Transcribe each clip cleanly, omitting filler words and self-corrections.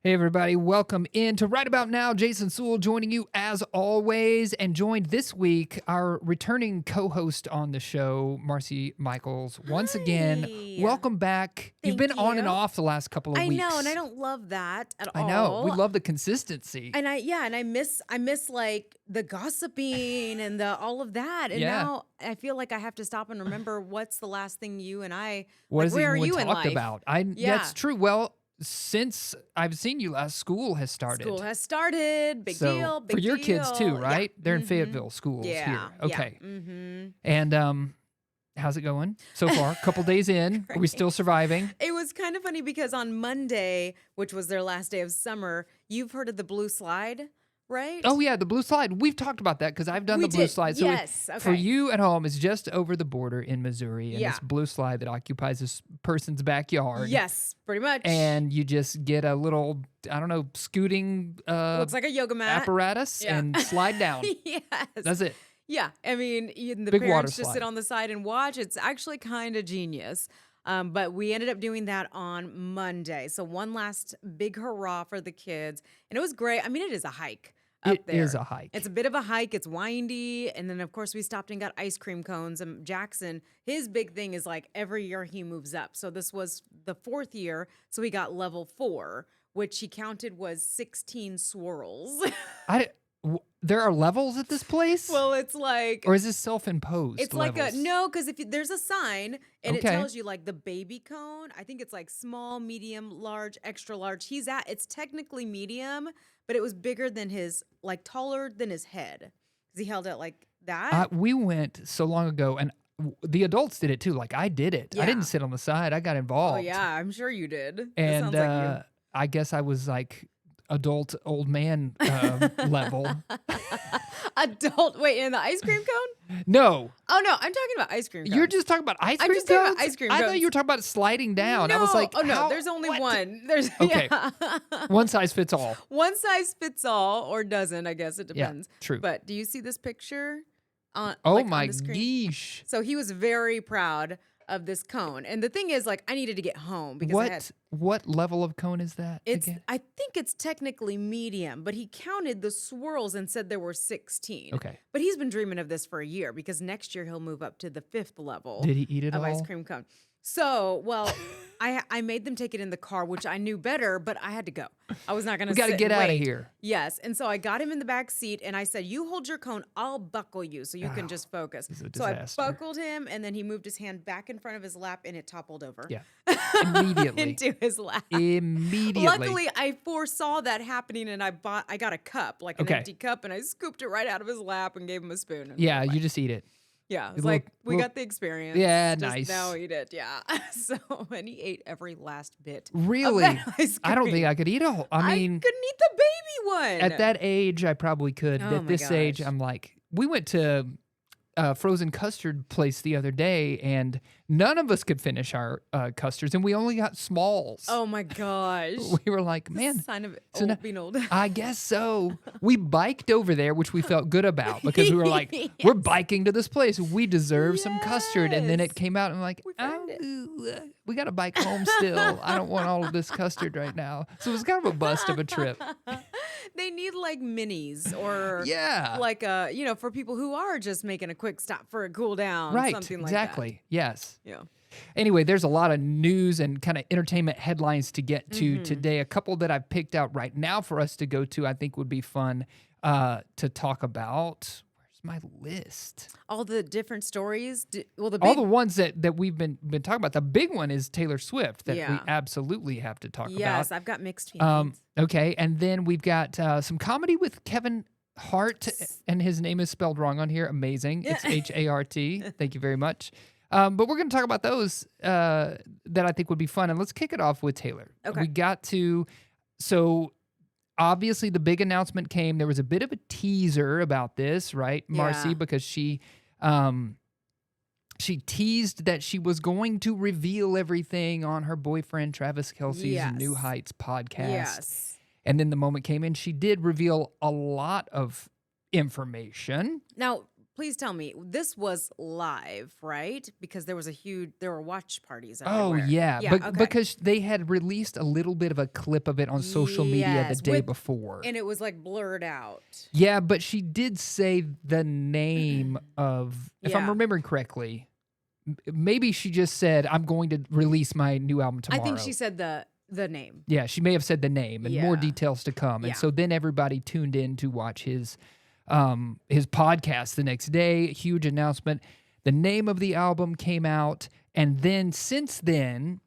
Hey, everybody. Welcome in to Right About Now. Jason Sewell joining you as always, and joined this week our returning co-host on the show, Marci Michaels. Once again, Hi. welcome back. You've Thank been on and you. off the last couple of I weeks. know, and I don't love that at I all. know. We love the consistency. And I miss like the gossiping and the all of that. And Yeah. now I feel like I have to stop and remember what's the last thing you and I What like is where are even you in talked life? about? Yeah. That's true. Well, since I've seen you last, school has started. School has started. Big deal. Big for your kids too, deal. right? Yeah. They're in Fayetteville schools Yeah. here. Okay. Yeah. Mm-hmm. And how's it going so far? A couple days in. Are we still surviving? It was kind of funny because on Monday, which was their last day of summer, you've heard of the blue slide, right? Oh, yeah, the blue slide. We've talked about that because I've done the blue slide. So yes. for Okay. you at home, it's just over the border in Missouri. And this blue slide that occupies this person's backyard. Yes, pretty much. And you just get a little, I don't know, scooting looks like a yoga mat apparatus and slide down. Yes. That's it. Yeah. I mean, the Big water parents just slide. sit on the side and watch. It's actually kind of genius. But we ended up doing that on Monday. So one last big hurrah for the kids. And it was great. I mean, it is a hike up there. It is a hike. It's a bit of a hike. It's windy. And then, of course, we stopped and got ice cream cones. And Jackson, his big thing is like every year he moves up. So this was the 4th year. So he got level 4, which he counted was 16 swirls. There are levels at this place? Well, it's like, or is this self-imposed it's levels? like no, because if there's a sign and it tells you like the baby cone, I think it's like small, medium, large, extra large. It's technically medium, but it was bigger than his, like taller than his head. Because he held it like that. We went so long ago, and the adults did it too. Like I did it. I Yeah. didn't sit on the side. I got involved. Oh yeah, I'm sure you did. That And sounds like you. I guess I was like adult old man level. Adult, wait, in the ice cream cone? No. Oh no, I'm talking about ice cream cones. You're just talking about ice cream I'm just talking cones? about ice cream I thought cones. you were talking about sliding down. No. I was like, oh no, how- there's only what? one. There's Okay. yeah. One size fits all. One size fits all, or doesn't, I guess it Yeah, depends. true. But do you see this picture on Oh on my the screen? geesh. So he was very proud of this cone. And the thing is, like, I needed to get home because What level of cone is that again? I think it's technically medium, but he counted the swirls and said there were 16. Okay. But he's been dreaming of this for a year because next year he'll move up to the 5th level Did he eat it of all? ice cream cone. So, well, I made them take it in the car, which I knew better, but I had to go. I was not going to We got to sit get and out of wait. here. Yes. And so I got him in the back seat and I said, you hold your cone, I'll buckle you so you can just focus. This is a So I disaster. buckled him and then he moved his hand back in front of his lap and it toppled over. Yeah. Immediately. Into his lap. Immediately. Luckily, I foresaw that happening and I got a cup, like an Okay. empty cup, and I scooped it right out of his lap and gave him a spoon. And Yeah, went you away. just eat it. Yeah, it's Little- like we little- got the experience. Yeah, Just nice. Now eat it, yeah. So, and he ate every last bit. Really? Of that ice I don't cream. think I could eat a whole. I mean, couldn't eat the baby one. at that age, I probably could. Oh At my this age, gosh. I'm like, we went to a frozen custard place the other day, and none of us could finish our custards, and we only got smalls. Oh my gosh. We were like, man, Sign of so now- being old. I guess so. We biked over there, which we felt good about because we were like, we're biking to this place. We deserve some custard. And then Yes. it came out and like, We found it. we got to bike home still. I don't want all of this custard right now. So it was kind of a bust of a trip. They need like minis or Yeah. like for people who are just making a quick stop for a cool down. Right. Something like Exactly. Yes. that. Yeah. Anyway, there's a lot of news and kind of entertainment headlines to get to today. A couple that I've picked out right now for us to go to, I think would be fun to talk about. Where's my list? All the different stories. Well, the All big the ones that we've been talking about. The big one is Taylor Swift that we Yeah. absolutely have to talk yes, about. I've got mixed feelings. Okay, and then we've got some comedy with Kevin Hart, and his name is spelled wrong on here. Amazing. It's Hart. Thank you very much. But we're going to talk about those that I think would be fun. And let's kick it off with Taylor. Okay. We got to, so obviously the big announcement came. There was a bit of a teaser about this, right, Marci? Yeah. Because she teased that she was going to reveal everything on her boyfriend Travis Kelce's New Yes. Heights podcast. Yes. And then the moment came in, she did reveal a lot of information. Now, please tell me, this was live, right? Because there were watch parties Oh everywhere. yeah, Yeah, but okay. because they had released a little bit of a clip of it on social media the Yes, day before. and it was like blurred out. Yeah, but she did say the name of, if I'm Yeah. remembering correctly, maybe she just said, "I'm going to release my new album tomorrow." I think she said the name. Yeah, she may have said the name, and more Yeah. details to come. And Yeah. so then everybody tuned in to watch his podcast the next day. Huge announcement. The name of the album came out, and then since then,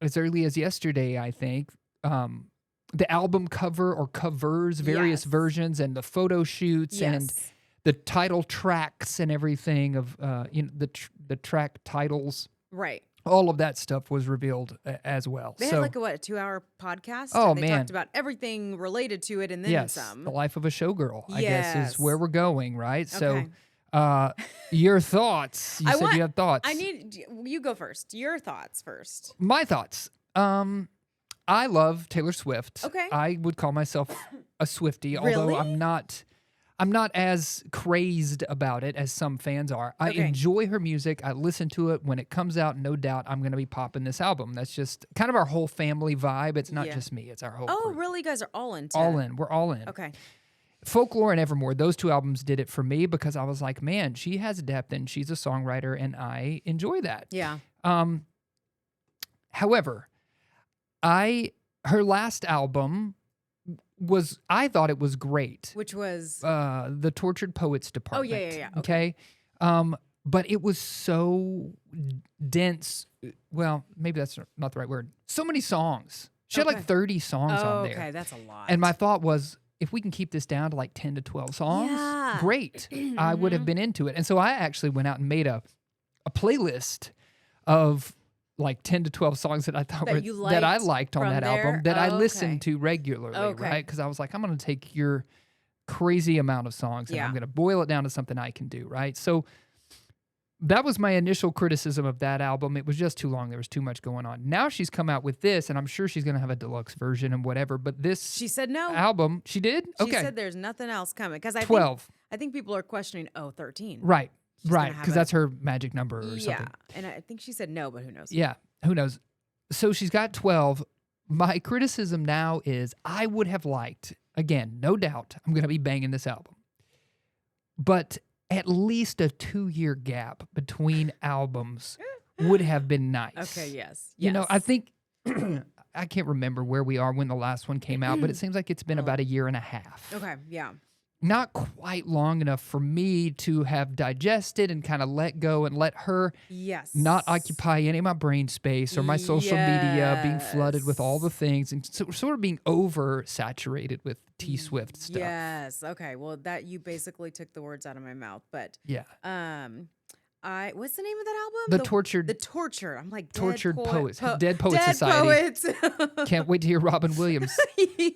as early as yesterday, I think, the album cover or covers, various Yes. versions, and the photo shoots and Yes. the title tracks and everything of the track titles. Right. All of that stuff was revealed as well. They so, had like a 2-hour podcast. Oh, and they man. talked about everything related to it and then yes, some. the life of a showgirl, I guess, is Yes. where we're going, right? Okay. So, your thoughts? You said you had thoughts. You go first. Your thoughts first. My thoughts. I love Taylor Swift. Okay. I would call myself a Swiftie, although Really? I'm not as crazed about it as some fans are. I Okay. enjoy her music. I listen to it when it comes out. No doubt I'm going to be popping this album. That's just kind of our whole family vibe. It's not Yeah. just me. It's our whole Oh, group. really? You guys are all into All in. We're all in. Okay. Folklore and Evermore, those two albums did it for me because I was like, man, she has depth and she's a songwriter and I enjoy that. Yeah. However, her last album I thought it was great. Which was The Tortured Poets Department. yeah. Okay. But it was so dense. Well, maybe that's not the right word. So many songs. She had like Okay. 30 songs on there. Okay, that's a lot. And my thought was, if we can keep this down to like 10 to 12 songs, Yeah. great. I would have been into it. And so I actually went out and made a playlist of like 10 to 12 songs that I thought that I liked on from that there? album that I Oh, listened okay. to regularly, Okay. right? Because I was like, I'm going to take your crazy amount of songs and I'm Yeah. going to boil it down to something I can do, right? So that was my initial criticism of that album. It was just too long. There was too much going on. Now she's come out with this, and I'm sure she's going to have a deluxe version and whatever. But this she said no. album, she did? She Okay. said there's nothing else coming. Because I 12. think people are questioning, 13. Right. She's gonna Right. have Because a- that's her magic number or Yeah. something. And I think she said no, but who knows? Yeah. Who knows? So she's got 12. My criticism now is I would have liked, again, no doubt, I'm going to be banging this album, but at least a 2-year gap between albums would have been nice. Okay, yes. You know, yes. I think, I can't remember where we are when the last one came out, but it seems like it's been about a year and a half. Okay, yeah. Not quite long enough for me to have digested and kind of let go and let her Yes. not occupy any of my brain space or my social media, being flooded with all the things and sort of being oversaturated with T Swift stuff. Yes. Okay. Well, that you basically took the words out of my mouth. But Yeah. what's the name of that album? The Tortured I'm like Tortured Dead Poets. Poet, Dead Poets Dead Society. Poets. Can't wait to hear Robin Williams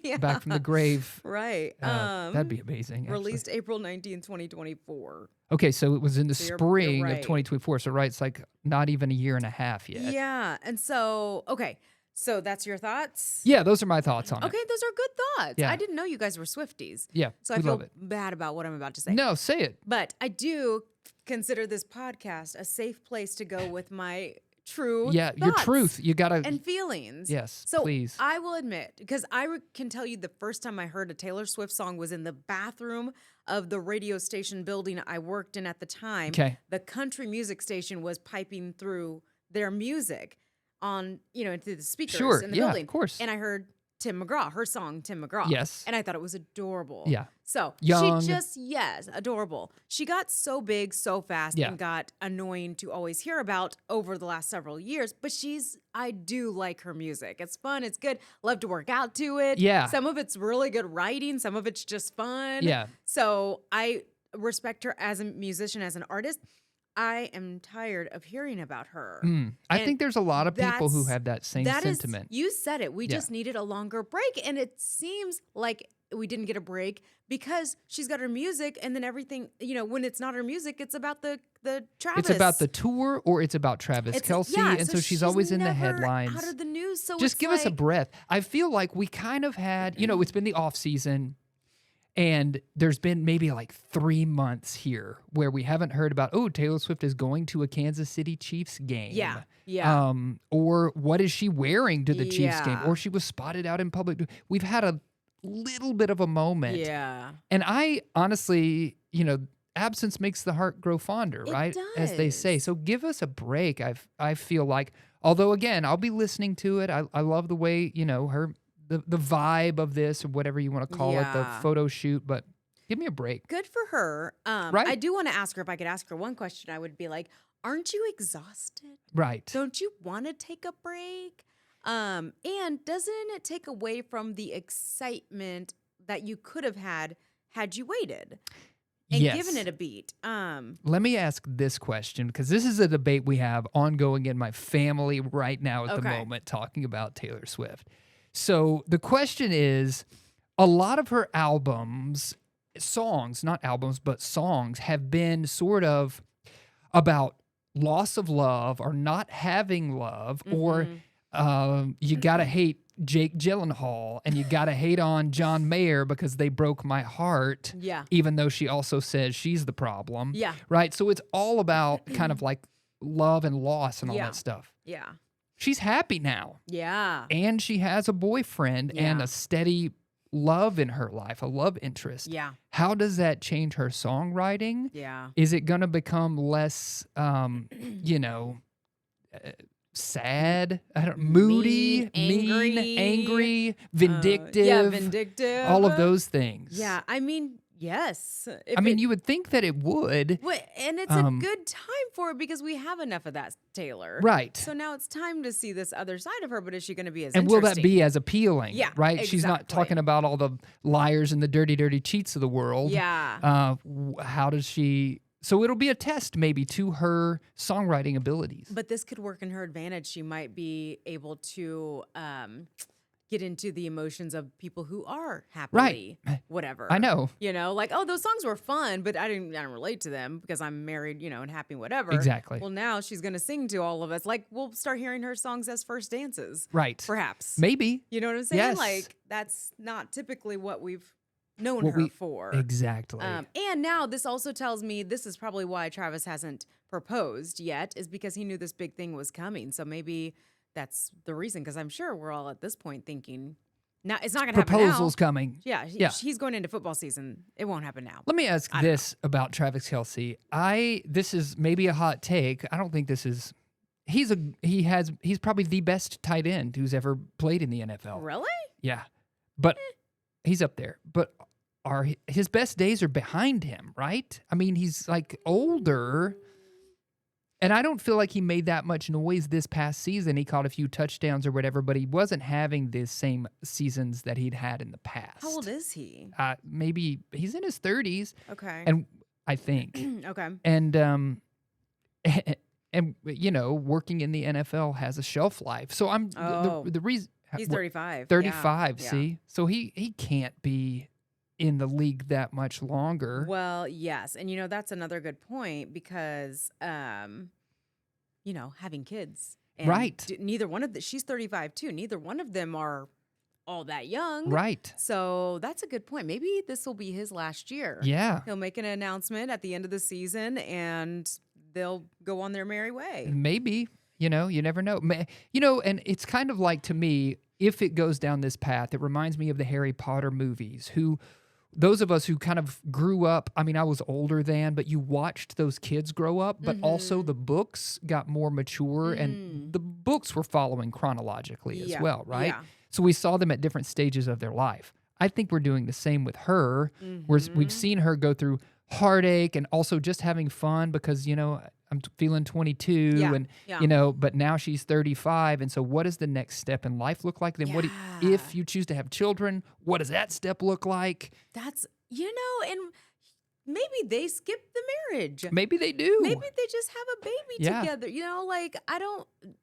Yeah. back from the grave. Right. That'd be amazing. Actually. Released April 19th, 2024. Okay, so it was in the So you're spring of right. 2024. So right, it's like not even a year and a half yet. Yeah. And so, okay. So that's your thoughts? Yeah, those are my thoughts on Okay, it. those are good thoughts. Yeah. I didn't know you guys were Swifties. Yeah, So I we feel love it. bad about what I'm about to say. No, say it. But I do consider this podcast a safe place to go with my true Yeah, your thoughts truth. You gotta. and feelings. Yes, So please. I will admit, because can tell you the first time I heard a Taylor Swift song was in the bathroom of the radio station building I worked in at the time. Okay. The country music station was piping through their music on, into the speakers Sure, in the yeah, building. of course. And I heard Tim McGraw, her song Tim McGraw. Yes. And I thought it was adorable. Yeah. So Young. she yes, adorable. She got so big so fast Yeah. and got annoying to always hear about over the last several years. But I do like her music. It's fun. It's good. Love to work out to it. Yeah. Some of it's really good writing. Some of it's just fun. Yeah. So I respect her as a musician, as an artist. I am tired of hearing about her. I And think there's a lot of people who have that same that is- sentiment. you said it. We Yeah. just needed a longer break. And it seems like we didn't get a break because she's got her music and then everything, when it's not her music, it's about the Travis. It's about the tour or it's about Travis Kelce. Yeah, and so she's always in the never headlines. out of the news. So Just it's give us a like- breath. I feel like we kind of had, it's been the off season And there's been maybe like 3 months here where we haven't heard about, oh, Taylor Swift is going to a Kansas City Chiefs game. Yeah. Or what is she wearing to the Chiefs game? Yeah. Or she was spotted out in public. We've had a little bit of a moment. Yeah. And I honestly, absence makes the heart grow fonder, right? As they say. So give us a break. I feel like, although again, I'll be listening to it. I love the way, her the vibe of this, or whatever you want to call it, the photo shoot, but give me a break. Good for her. Right. I do want to ask her, if I could ask her one question, I would be like, aren't you exhausted? Right. Don't you want to take a break? And doesn't it take away from the excitement that you could have had you waited and given it a beat? Let me ask this question, because this is a debate we have ongoing in my family right now at the moment, talking about Taylor Swift. So the question is, a lot of her songs, not albums, but songs, have been sort of about loss of love or not having love, or you gotta hate Jake Gyllenhaal and you gotta hate on John Mayer because they broke my heart. Yeah. Even though she also says she's the problem. Yeah. Right. So it's all about kind of like love and loss and all that stuff. Yeah. She's happy now. Yeah. And she has a boyfriend and a steady love in her life, a love interest. Yeah. How does that change her songwriting? Yeah. Is it going to become less, sad, moody, mean, angry, vindictive? Vindictive. All of those things. Yeah. I mean, yes. You would think that it would. And it's a good time for it because we have enough of that, Taylor. Right. So now it's time to see this other side of her, but is she going to be as And interesting? will that be as appealing? Yeah, Right? exactly. She's not talking about all the liars and the dirty, dirty cheats of the world. Yeah. How does she... So it'll be a test maybe to her songwriting abilities. But this could work in her advantage. She might be able to get into the emotions of people who are happily whatever. I know. Like, oh, those songs were fun, but I don't relate to them because I'm married, and happy whatever. Exactly. Well, now she's going to sing to all of us. Like, we'll start hearing her songs as first dances. Right. Perhaps. Maybe. You know what I'm saying? Yes. Like, that's not typically what we've known her for. Exactly. And now this also tells me this is probably why Travis hasn't proposed yet, is because he knew this big thing was coming. So maybe that's the reason, because I'm sure we're all at this point thinking, now it's not going to happen now. Proposal's coming. Yeah, he's going into football season. It won't happen now. Let me ask this about Travis Kelce. This is maybe a hot take. I don't think this is. He's probably the best tight end who's ever played in the NFL. Really? Yeah, but he's up there. But his best days are behind him, right? I mean, he's like older. And I don't feel like he made that much noise this past season. He caught a few touchdowns or whatever, but he wasn't having the same seasons that he'd had in the past. How old is he? Maybe he's in his 30s. Okay. And I think. Okay. And working in the NFL has a shelf life. So the reason he's 35. 35, yeah. see? So he can't be in the league that much longer. Well, yes. And, that's another good point because, having kids. And right. Neither one of she's 35 too. Neither one of them are all that young. Right. So that's a good point. Maybe this will be his last year. Yeah. He'll make an announcement at the end of the season and they'll go on their merry way. Maybe. You never know. And it's kind of like, to me, if it goes down this path, it reminds me of the Harry Potter movies, those of us who kind of grew up, I mean, I was older then, but you watched those kids grow up, but also the books got more mature and the books were following chronologically as well, right? Yeah. So we saw them at different stages of their life. I think we're doing the same with her. We've seen her go through heartache and also just having fun because, I'm feeling 22 but now she's 35. And so what does the next step in life look like? Then if you choose to have children, what does that step look like? That's, and maybe they skip the marriage. Maybe they do. Maybe they just have a baby together.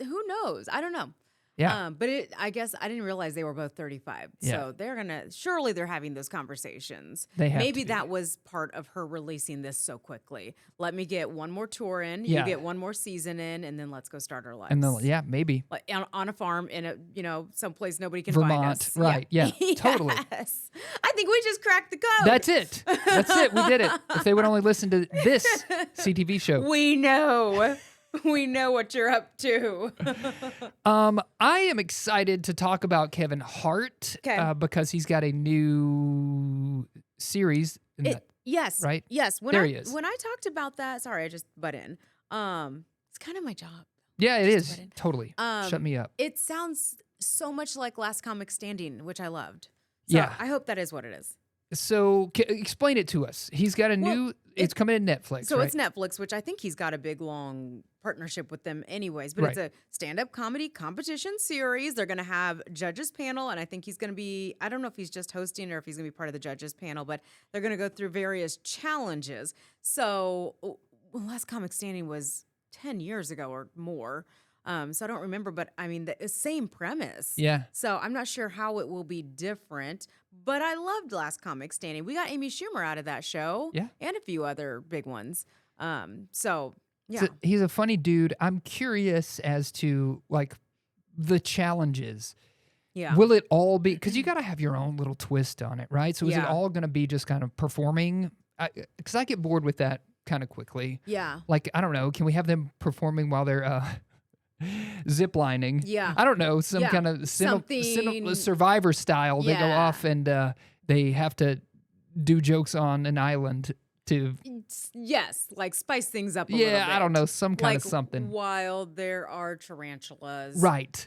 Who knows? I don't know. Yeah. But I guess I didn't realize they were both 35. Yeah. So surely they're having those conversations. They have Maybe to be. that was part of her releasing this so quickly. Let me get one more tour in, you Yeah. get one more season in, and then let's go start our lives. And then, yeah, maybe. Like on a farm in someplace nobody can Vermont, find us. right? Yeah, totally. Yes. I think we just cracked the code. That's it. That's it. We did it. If they would only listen to this CTV show. We know. We know what you're up to. I am excited to talk about Kevin Hart because he's got a new series. Yes. Right? Yes. There he is. When I talked about that, sorry, I just butt in. It's kind of my job. Yeah, it is. Totally. Shut me up. It sounds so much like Last Comic Standing, which I loved. So yeah. I hope that is what it is. So explain it to us. He's got a new, it's coming to Netflix, So right? it's Netflix, which I think he's got a big, long partnership with them anyways. But it's a stand-up comedy competition series. They're going to have judges panel. And I think he's going to be, I don't know if he's just hosting or if he's going to be part of the judges panel, but they're going to go through various challenges. So Last Comic Standing was 10 years ago or more. So I don't remember, but I mean, the same premise. Yeah. So I'm not sure how it will be different, but I loved Last Comic Standing. We got Amy Schumer out of that show. Yeah. And a few other big ones. So yeah. So he's a funny dude. I'm curious as to like the challenges. Yeah. Will it all be, because you got to have your own little twist on it, right? So is it all going to be just kind of performing? Because I get bored with that kind of quickly. Yeah. Like, I don't know, can we have them performing while they're zip lining? Yeah. I don't know, some kind of Survivor style. They go off and they have to do jokes on an island to... Yes, like spice things up a little bit. Yeah, I don't know, some kind of something. While there are tarantulas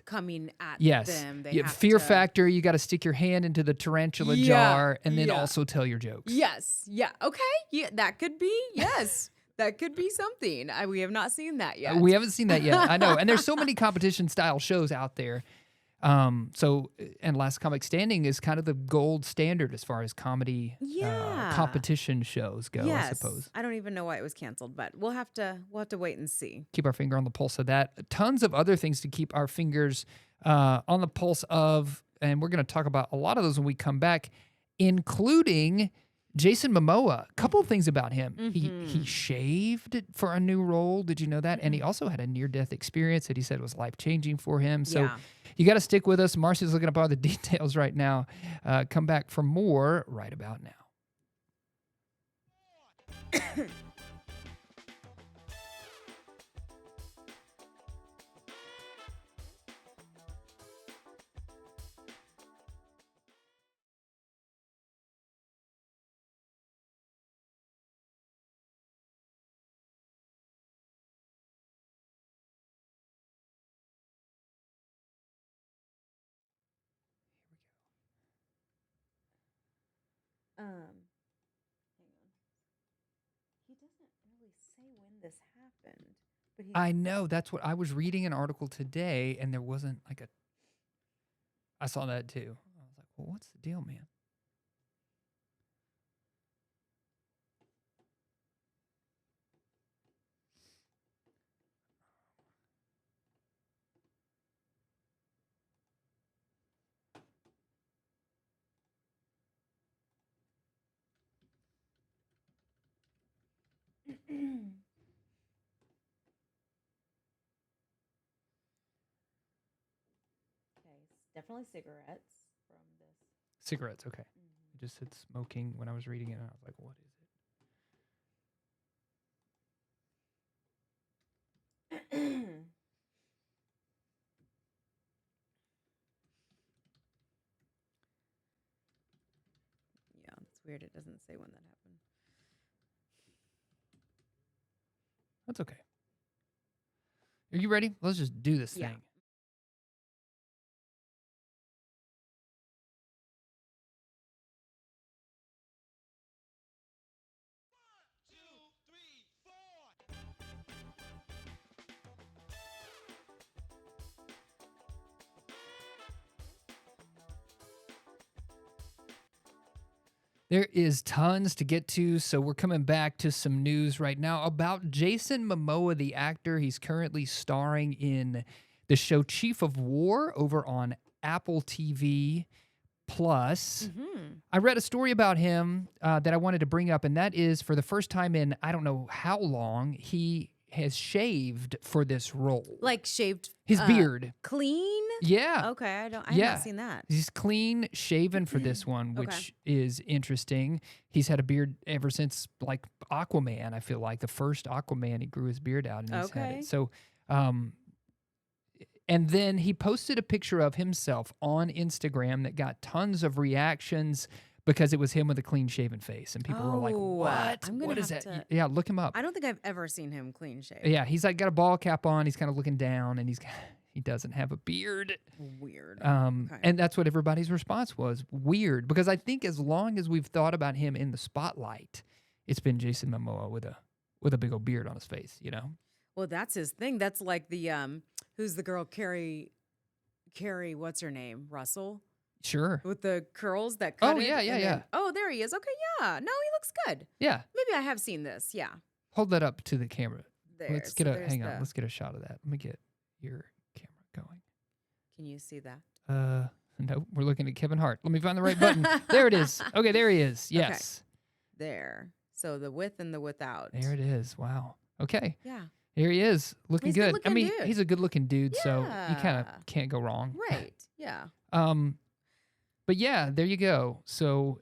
coming at them. They have fear factor, you got to stick your hand into the tarantula jar and then also tell your jokes. Yes. Yeah. Okay. Yeah, that could be. Yes. That could be something. We have not seen that yet. We haven't seen that yet. I know. And there's so many competition style shows out there. And Last Comic Standing is kind of the gold standard as far as comedy competition shows go, I suppose. I don't even know why it was canceled, but we'll have to wait and see. Keep our finger on the pulse of that. Tons of other things to keep our fingers on the pulse of, and we're going to talk about a lot of those when we come back, including Jason Momoa. A couple of things about him. He shaved for a new role. Did you know that? And he also had a near-death experience that he said was life-changing for him. So you got to stick with us. Marci's looking up all the details right now. Come back for more right about now. Hang on. He doesn't really say when this happened. But I know. That's what I was reading an article today, and there wasn't like a... I saw that too. I was like, well, what's the deal, man? Definitely cigarettes from this. Cigarettes, okay. It just said smoking when I was reading it, and I was like, what is it? Yeah, it's weird. It doesn't say when that happened. That's okay. Are you ready? Let's just do this thing. There is tons to get to, so we're coming back to some news right now about Jason Momoa, the actor. He's currently starring in the the show Chief of War over on Apple TV Plus. I read a story about him that I wanted to bring up, and that is for the first time in I don't know how long, he has shaved for this role. Like shaved his beard. Clean? Yeah. Okay, I have not seen that. He's clean shaven for this one, which is interesting. He's had a beard ever since like Aquaman, I feel like. The first Aquaman, he grew his beard out and he's had it. So and then he posted a picture of himself on Instagram that got tons of reactions because it was him with a clean-shaven face. And people were like, what? What is that? Yeah, look him up. I don't think I've ever seen him clean-shaven. Yeah, he's like got a ball cap on. He's kind of looking down, and he doesn't have a beard. Weird. And that's what everybody's response was. Weird. Because I think as long as we've thought about him in the spotlight, it's been Jason Momoa with a big old beard on his face, you know? Well, that's his thing. That's like the, who's the girl, Carrie, what's her name? Russell? Sure. With the curls that cut Oh, yeah. Oh, there he is. Okay, yeah. No, he looks good. Yeah. Maybe I have seen this. Yeah. Hold that up to the camera. Let's get Let's get a shot of that. Let me get your camera going. Can you see that? No, we're looking at Kevin Hart. Let me find the right button. There it is. Okay, there he is. Yes. Okay. There. So the with and the without. There it is. Wow. Okay. Yeah. Here he is, looking He's good. I mean, dude. He's a good-looking dude, so you kind of can't go wrong. Right. Yeah. But yeah, there you go. So,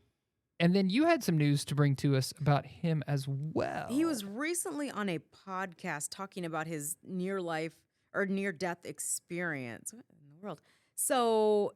and then you had some news to bring to us about him as well. He was recently on a podcast talking about his near-death experience. What in the world? So,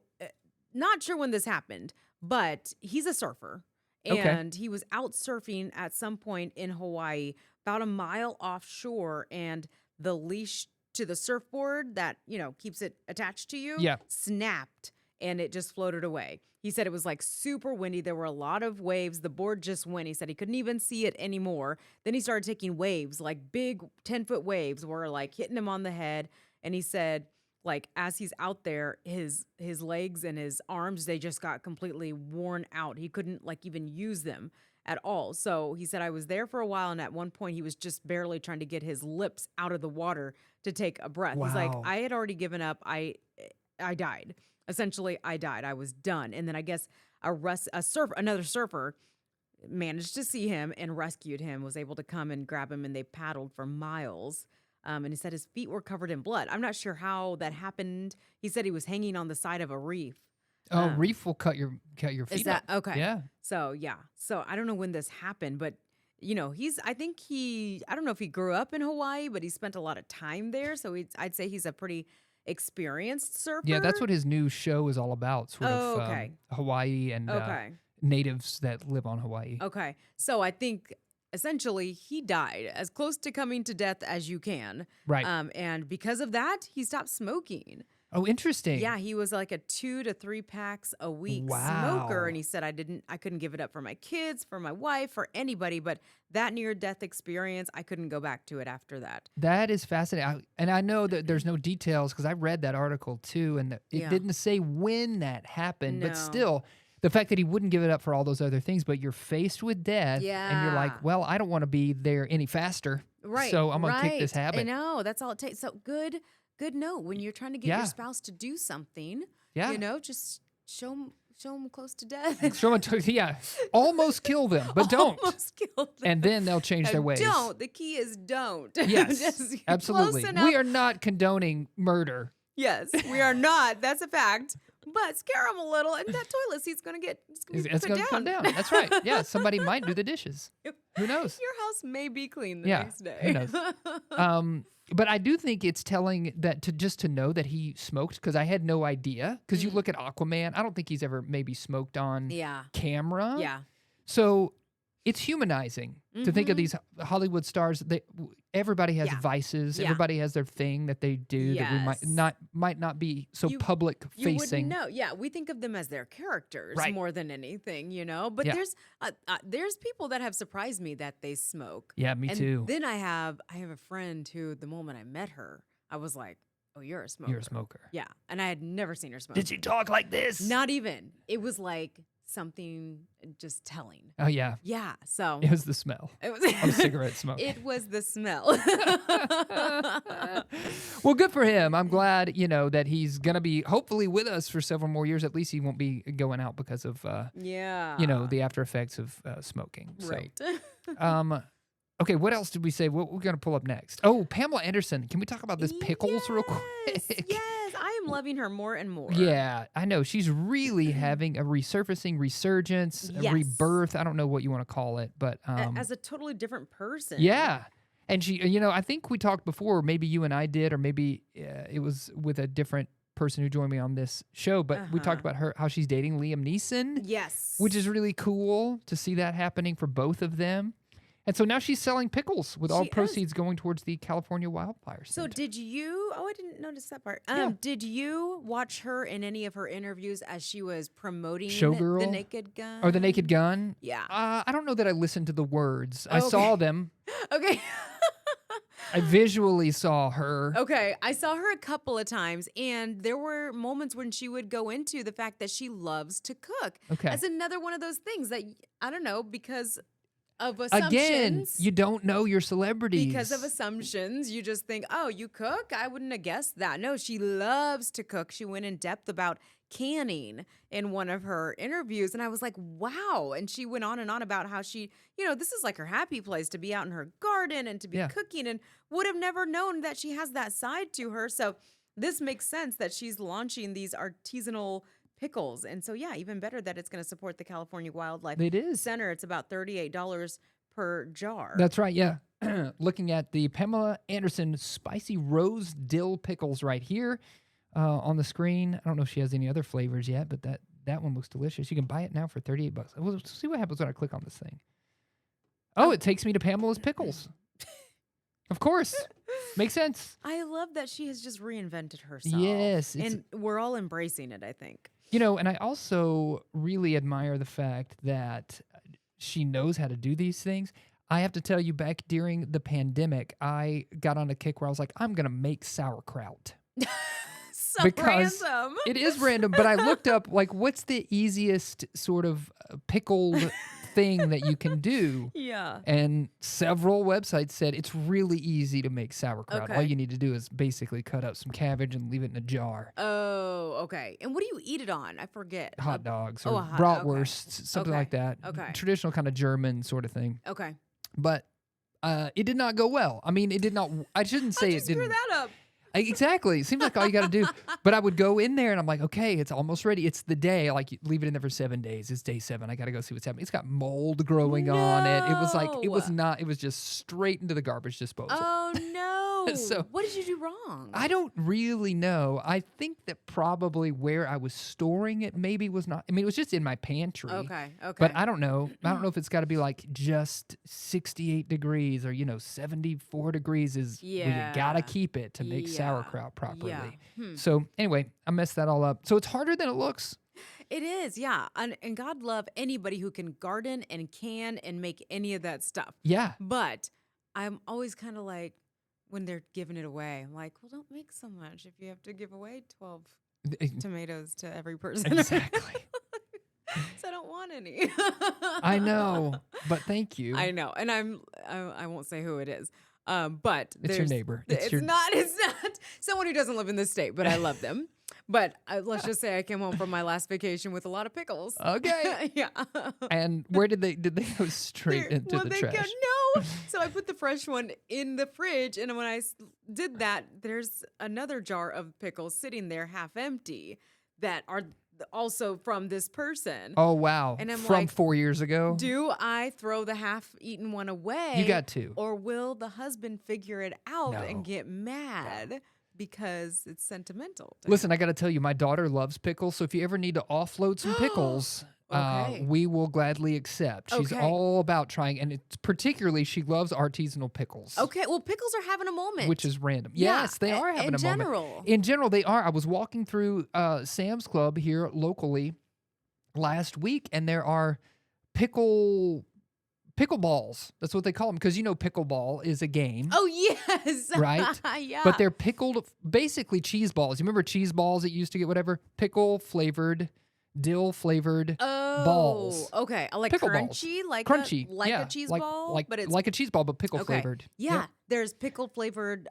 not sure when this happened, but he's a surfer. And he was out surfing at some point in Hawaii, about a mile offshore, and the leash to the surfboard that, keeps it attached to you snapped, and it just floated away. He said it was like super windy. There were a lot of waves. The board just went. He said he couldn't even see it anymore. Then he started taking waves, like big 10-foot waves were like hitting him on the head. And he said, like, as he's out there, his legs and his arms, they just got completely worn out. He couldn't like even use them at all. So he said, I was there for a while, and at one point he was just barely trying to get his lips out of the water to take a breath. Wow. He's like, I had already given up. I died. Essentially, I died. I was done. And then I guess another surfer managed to see him and rescued him, was able to come and grab him, and they paddled for miles. And he said his feet were covered in blood. I'm not sure how that happened. He said he was hanging on the side of a reef. Oh, reef will cut your feet. Is that up. okay? Yeah. So yeah. So I don't know when this happened, but I don't know if he grew up in Hawaii, but he spent a lot of time there. So I'd say he's a pretty experienced surfer. Yeah, that's what his new show is all about. Sort of okay. Hawaii and natives that live on Hawaii. Okay. So I think essentially he died as close to coming to death as you can. Right. And because of that, he stopped smoking. Oh, interesting. Yeah, he was like a 2 to 3 packs a week smoker, and he said I couldn't give it up for my kids, for my wife, for anybody, but that near-death experience, I couldn't go back to it after that. That is fascinating. And I know that there's no details because I read that article too, and it didn't say when that happened, but still, the fact that he wouldn't give it up for all those other things, but you're faced with death, and you're like, well, I don't want to be there any faster, right? So I'm gonna kick this habit. I know, that's all it takes. So good note when you're trying to get your spouse to do something. Yeah, just show them close to death. Almost kill them, but don't. Almost kill them, and then they'll change their ways. Don't. The key is don't. Yes, absolutely. We are not condoning murder. Yes, we are not. That's a fact. But scare them a little, and that toilet seat's going to come down. That's right. Yeah, somebody might do the dishes. Who knows? Your house may be clean the next day. Who knows? But I do think it's telling that to know that he smoked, because I had no idea. Because you look at Aquaman, I don't think he's ever maybe smoked on camera. Yeah. So it's humanizing to think of these Hollywood stars. Everybody has vices. Everybody has their thing that they do that we might not be so public facing. You wouldn't know. Yeah, we think of them as their characters more than anything, But there's people that have surprised me that they smoke. Yeah, me too. Then I have a friend who, the moment I met her, I was like, oh, you're a smoker. You're a smoker. Yeah, and I had never seen her smoke. Did she talk like this? Not even. It was like something just telling. Oh, yeah. Yeah. So It was the smell it was of cigarette smoke. it was the smell. Well, good for him. I'm glad, that he's going to be hopefully with us for several more years. At least he won't be going out because of, the after effects of smoking. Right. So, okay, what else did we say? What we're going to pull up next? Oh, Pamela Anderson. Can we talk about this pickles real quick? Yes, I am loving her more and more. Yeah, I know. She's really having a resurfacing, resurgence, a Yes. rebirth. I don't know what you want to call it, but As a totally different person. yeah. And she, I think we talked before, maybe you and I did, or maybe it was with a different person who joined me on this show, but we talked about how she's dating Liam Neeson. Yes. Which is really cool to see that happening for both of them. And so now she's selling pickles with all proceeds going towards the California wildfires. So did you, I didn't notice that part. Yeah. Did you watch her in any of her interviews as she was promoting Showgirl? The Naked Gun? Or The Naked Gun? Yeah. I don't know that I listened to the words. I saw them. Okay. I visually saw her. Okay, I saw her a couple of times, and there were moments when she would go into the fact that she loves to cook. Okay. That's another one of those things that, I don't know, because of assumptions. Again, you don't know your celebrities. Because of assumptions, you just think, oh, you cook? I wouldn't have guessed that. No, she loves to cook. She went in depth about canning in one of her interviews, and I was like, wow. And she went on and on about how she, this is like her happy place to be out in her garden and to be cooking, and would have never known that she has that side to her. So this makes sense that she's launching these artisanal pickles. And so, yeah, even better that it's going to support the California Wildlife Center. It's about $38 per jar. That's right, yeah. Looking at the Pamela Anderson spicy rose dill pickles right here on the screen. I don't know if she has any other flavors yet, but that one looks delicious. You can buy it now for $38. We'll see what happens when I click on this thing. Oh, it takes me to Pamela's Pickles. Of course. Makes sense. I love that she has just reinvented herself. Yes. And we're all embracing it, I think. And I also really admire the fact that she knows how to do these things. I have to tell you, back during the pandemic, I got on a kick where I was like, I'm going to make sauerkraut. So because random. It is random, but I looked up, what's the easiest sort of pickled thing that you can do? Yeah. And several websites said it's really easy to make sauerkraut. Okay. All you need to do is basically cut up some cabbage and leave it in a jar. Oh, okay. And what do you eat it on? I forget. Hot dogs or okay. bratwursts, something like that. Okay. Traditional kind of German sort of thing. Okay. But it did not go well. I mean, it did not. I shouldn't say it didn't. Screw that up. Exactly. It seems like all you got to do. But I would go in there and I'm like, okay, it's almost ready. It's the day. You leave it in there for 7 days. It's day 7. I got to go see what's happening. It's got mold growing on it. It was just straight into the garbage disposal. Oh, no. So, what did you do wrong? I don't really know. I think that probably where I was storing it maybe was not. I mean, it was just in my pantry. Okay. But I don't know. I don't know if it's got to be just 68 degrees or 74 degrees is where you got to keep it to make sauerkraut properly. Yeah. So anyway, I messed that all up. So it's harder than it looks. It is, yeah. And God love anybody who can garden and can and make any of that stuff. Yeah. But I'm always kind of like, when they're giving it away, I'm like, well, don't make so much if you have to give away 12 tomatoes to every person. Exactly. So I don't want any. I know, but thank you. I know. And I won't say who it is. But it's your neighbor. It's not someone who doesn't live in this state, but I love them. But let's just say I came home from my last vacation with a lot of pickles. Okay. Yeah. And where did they go straight into the trash? No. So I put the fresh one in the fridge, and when I did that, there's another jar of pickles sitting there half empty that are also from this person. Oh, wow. And I'm from like, 4 years ago? Do I throw the half-eaten one away? You got to. Or will the husband figure it out and get mad because it's sentimental? Listen, I got to tell you, my daughter loves pickles, so if you ever need to offload some pickles, we will gladly accept. She's all about trying, and it's particularly she loves artisanal pickles. Okay, well, pickles are having a moment. Which is random. Yes, they are having a moment. In general, they are. I was walking through Sam's Club here locally last week, and there are pickleballs. That's what they call them, because pickleball is a game. Oh, yes. Right? Yeah. But they're pickled, basically cheese balls. You remember cheese balls that you used to get, whatever? Pickle flavored, dill flavored balls. Okay. I like Pickle balls. crunchy, like Crunchy. a cheese ball, but it's like a cheese ball, but pickle okay. flavored. Yeah, Yep. there's pickle flavored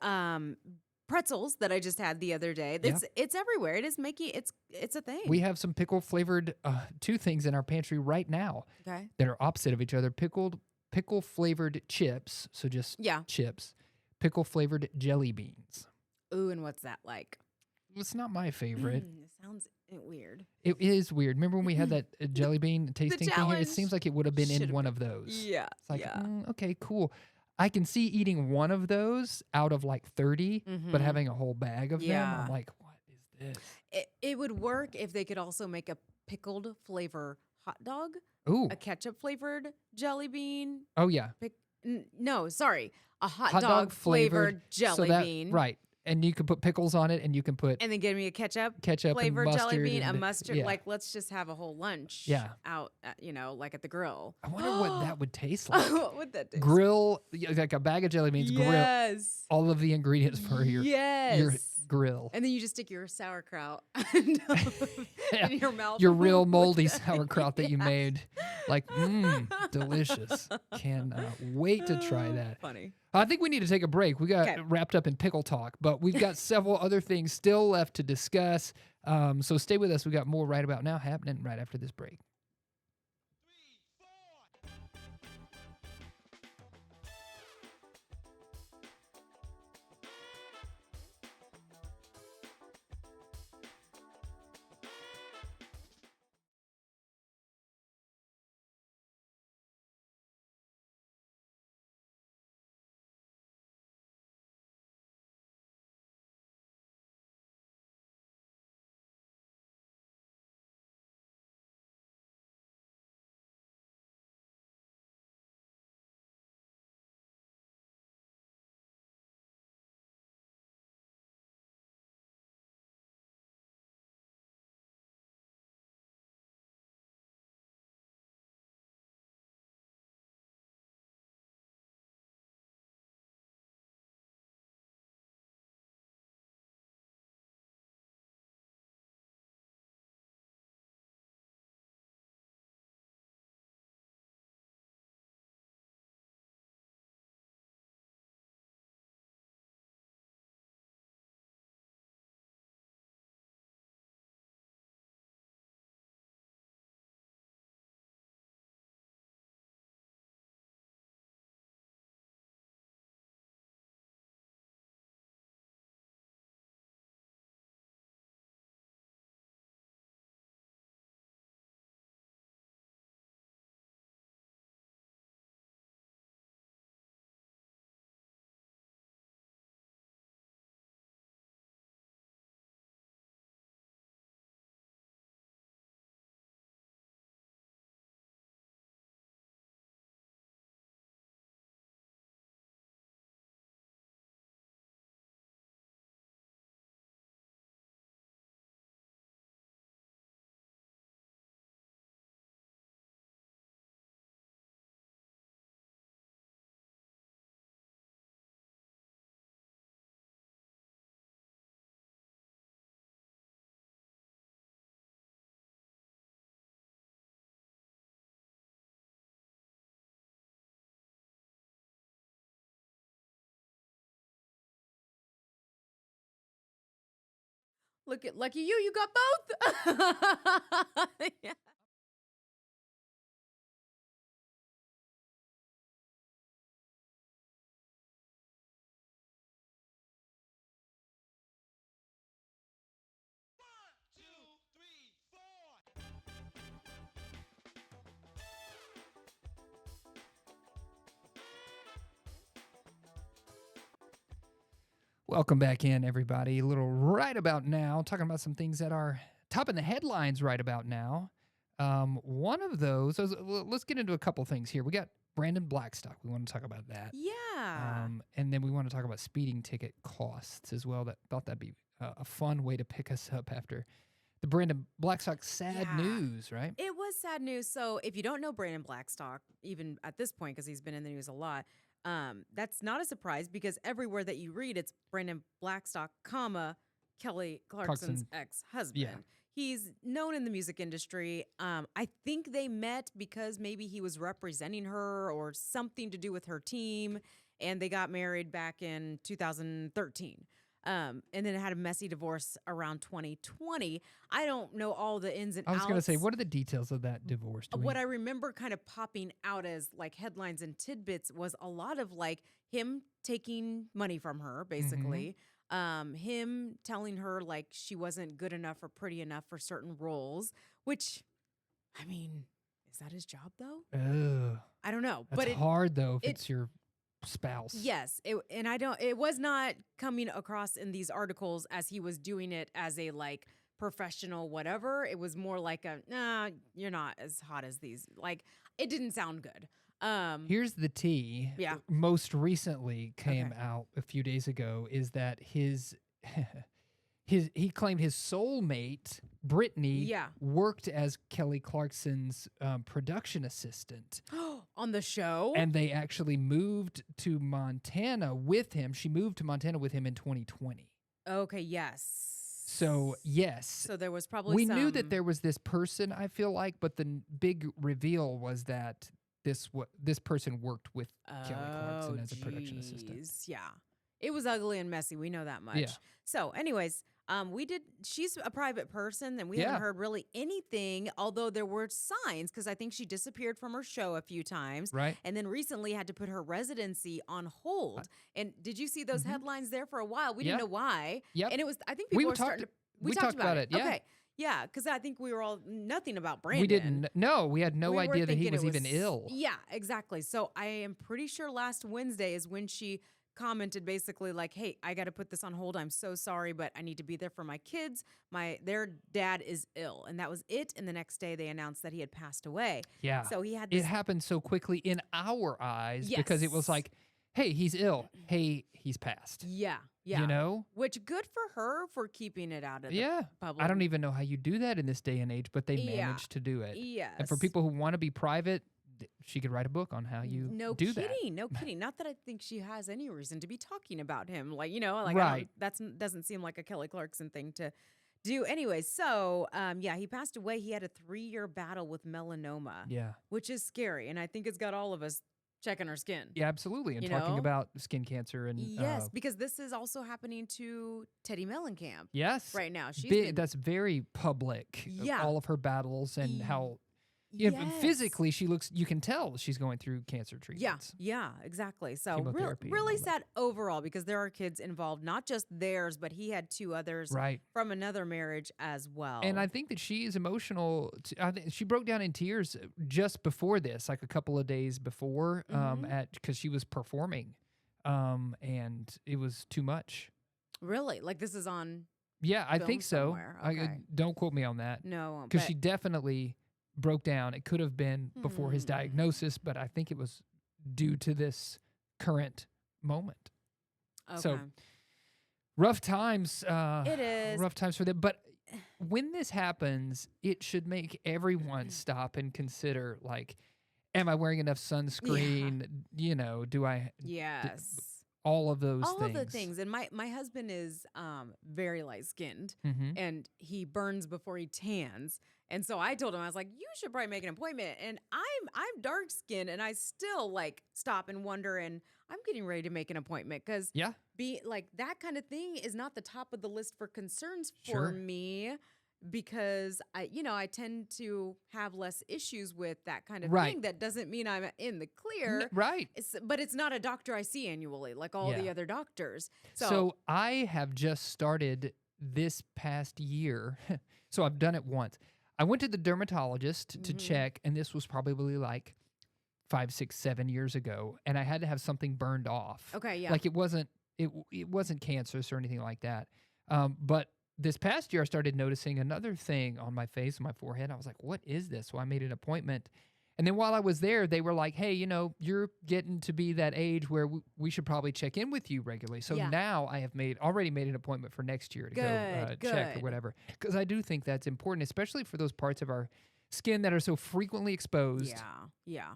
pretzels that I just had the other day. Yep. It's everywhere. It is making it's a thing. We have some pickle flavored two things in our pantry right now Okay. that are opposite of each other. Pickle flavored chips, so just chips. Pickle flavored jelly beans. Ooh, and what's that like? It's not my favorite. It sounds weird. It is weird. Remember when we had that jelly bean tasting thing here? It challenge seems like it would have been in one of those. Yeah. It's like, okay, cool. I can see eating one of those out of like 30, but having a whole bag of them, I'm like, what is this? It would work if they could also make a pickled flavor hot dog. Ooh. A ketchup flavored jelly bean. Oh, yeah. No, sorry. A hot dog flavored jelly bean. Right. And you can put pickles on it, and you can put... And then give me a ketchup flavored jelly bean, a mustard. Yeah. Like, let's just have a whole lunch out, like at the grill. I wonder what that would taste like. What would that taste Grill, like a bag of jelly beans, grill all of the ingredients for your grill. And then you just stick your sauerkraut in your mouth. Your real moldy sauerkraut that you made. Like, delicious. Cannot wait to try that. Funny. I think we need to take a break. We got wrapped up in pickle talk, but we've got several other things still left to discuss. So stay with us. We got more right about now happening right after this break. Look at lucky you. You got both. Yeah. Welcome back in, everybody. A little right about now, talking about some things that are top in the headlines right about now. One of those, let's get into a couple things here. We got Brandon Blackstock. We want to talk about that. Yeah. And then we want to talk about speeding ticket costs as well. Thought that'd be a fun way to pick us up after the Brandon Blackstock sad news, right? It was sad news. So if you don't know Brandon Blackstock, even at this point, because he's been in the news a lot, that's not a surprise because everywhere that you read, it's Brandon Blackstock, comma, Kelly Clarkson's ex-husband. Yeah. he's known in the music industry. I think they met because maybe he was representing her or something to do with her team, and they got married back in 2013. And then had a messy divorce around 2020. I don't know all the ins and I was outs. going to say, what are the details of that divorce? What I remember kind of popping out as like headlines and tidbits was a lot of like him taking money from her, basically. Him telling her like she wasn't good enough or pretty enough for certain roles, which, I mean, is that his job though? Ugh. I don't know. That's but hard though if it's your spouse. Yes, it was not coming across in these articles as he was doing it as a like professional whatever. It was more like a, nah, you're not as hot as these. Like, it didn't sound good. Here's the tea. Yeah. Most recently came out a few days ago is that his he claimed his soulmate Brittany worked as Kelly Clarkson's production assistant on the show, and they actually moved to Montana with him. She moved to Montana with him in 2020. Okay. Yes. So yes. So there was probably we knew that there was this person. I feel like, but the big reveal was that this person worked with Kelly Clarkson as a production assistant. Yeah. It was ugly and messy. We know that much. Yeah. So, anyways, she's a private person, and we haven't heard really anything, although there were signs, because I think she disappeared from her show a few times. Right. And then recently had to put her residency on hold. And did you see those headlines there for a while? We didn't know why. Yep. And it was, I think people were starting to. We talked about it. Yeah. Okay. Yeah, because I think we were all nothing about Brandon. We didn't. No, we had no idea that he was even ill. Yeah, exactly. So I am pretty sure last Wednesday is when she commented basically like, "Hey, I got to put this on hold. I'm so sorry, but I need to be there for my kids. Their dad is ill," and that was it. And the next day they announced that he had passed away. Yeah. So he had. This, it happened so quickly in our eyes because it was like, "Hey, he's ill. Hey, he's passed." Yeah. Yeah. You know? Which good for her for keeping it out of the public. I don't even know how you do that in this day and age, but they managed to do it. Yes. And for people who want to be private, she could write a book on how you do that. No kidding. Not that I think she has any reason to be talking about him. Like, right. That doesn't seem like a Kelly Clarkson thing to do. Anyway, so, he passed away. He had a 3-year battle with melanoma. Yeah. Which is scary. And I think it's got all of us checking our skin. Yeah, absolutely. And talking about skin cancer and yes, because this is also happening to Teddy Mellencamp. Yes, right now that's very public. Yeah, all of her battles and how. Physically, she looks. You can tell she's going through cancer treatments. Yeah, exactly. So really sad overall because there are kids involved, not just theirs, but he had 2 others from another marriage as well. And I think that she is emotional. I think she broke down in tears just before this, like a couple of days before, because she was performing, and it was too much. Really, like this is on. Yeah, I think so. Okay. Don't quote me on that. No, because she definitely broke down. It could have been before his diagnosis, but I think it was due to this current moment. Okay. So rough times. It is rough times for them. But when this happens, it should make everyone stop and consider, like, am I wearing enough sunscreen? Do I? Yes. All of those all things. of the things. And my husband is very light-skinned, and he burns before he tans. And so I told him, I was like, you should probably make an appointment. And I'm dark-skinned, and I still, like, stop and wonder, and I'm getting ready to make an appointment because that kind of thing is not the top of the list for concerns for me. Because I tend to have less issues with that kind of thing. That doesn't mean I'm in the clear. Right. But it's not a doctor I see annually like all the other doctors. So I have just started this past year. So I've done it once. I went to the dermatologist to check, and this was probably like 5, 6, 7 years ago, and I had to have something burned off. Okay, yeah. Like it wasn't cancerous or anything like that. But this past year, I started noticing another thing on my face and my forehead. I was like, what is this? So I made an appointment. And then while I was there, they were like, hey, you're getting to be that age where we should probably check in with you regularly. So now I have already made an appointment for next year to go check or whatever. Because I do think that's important, especially for those parts of our skin that are so frequently exposed. Yeah.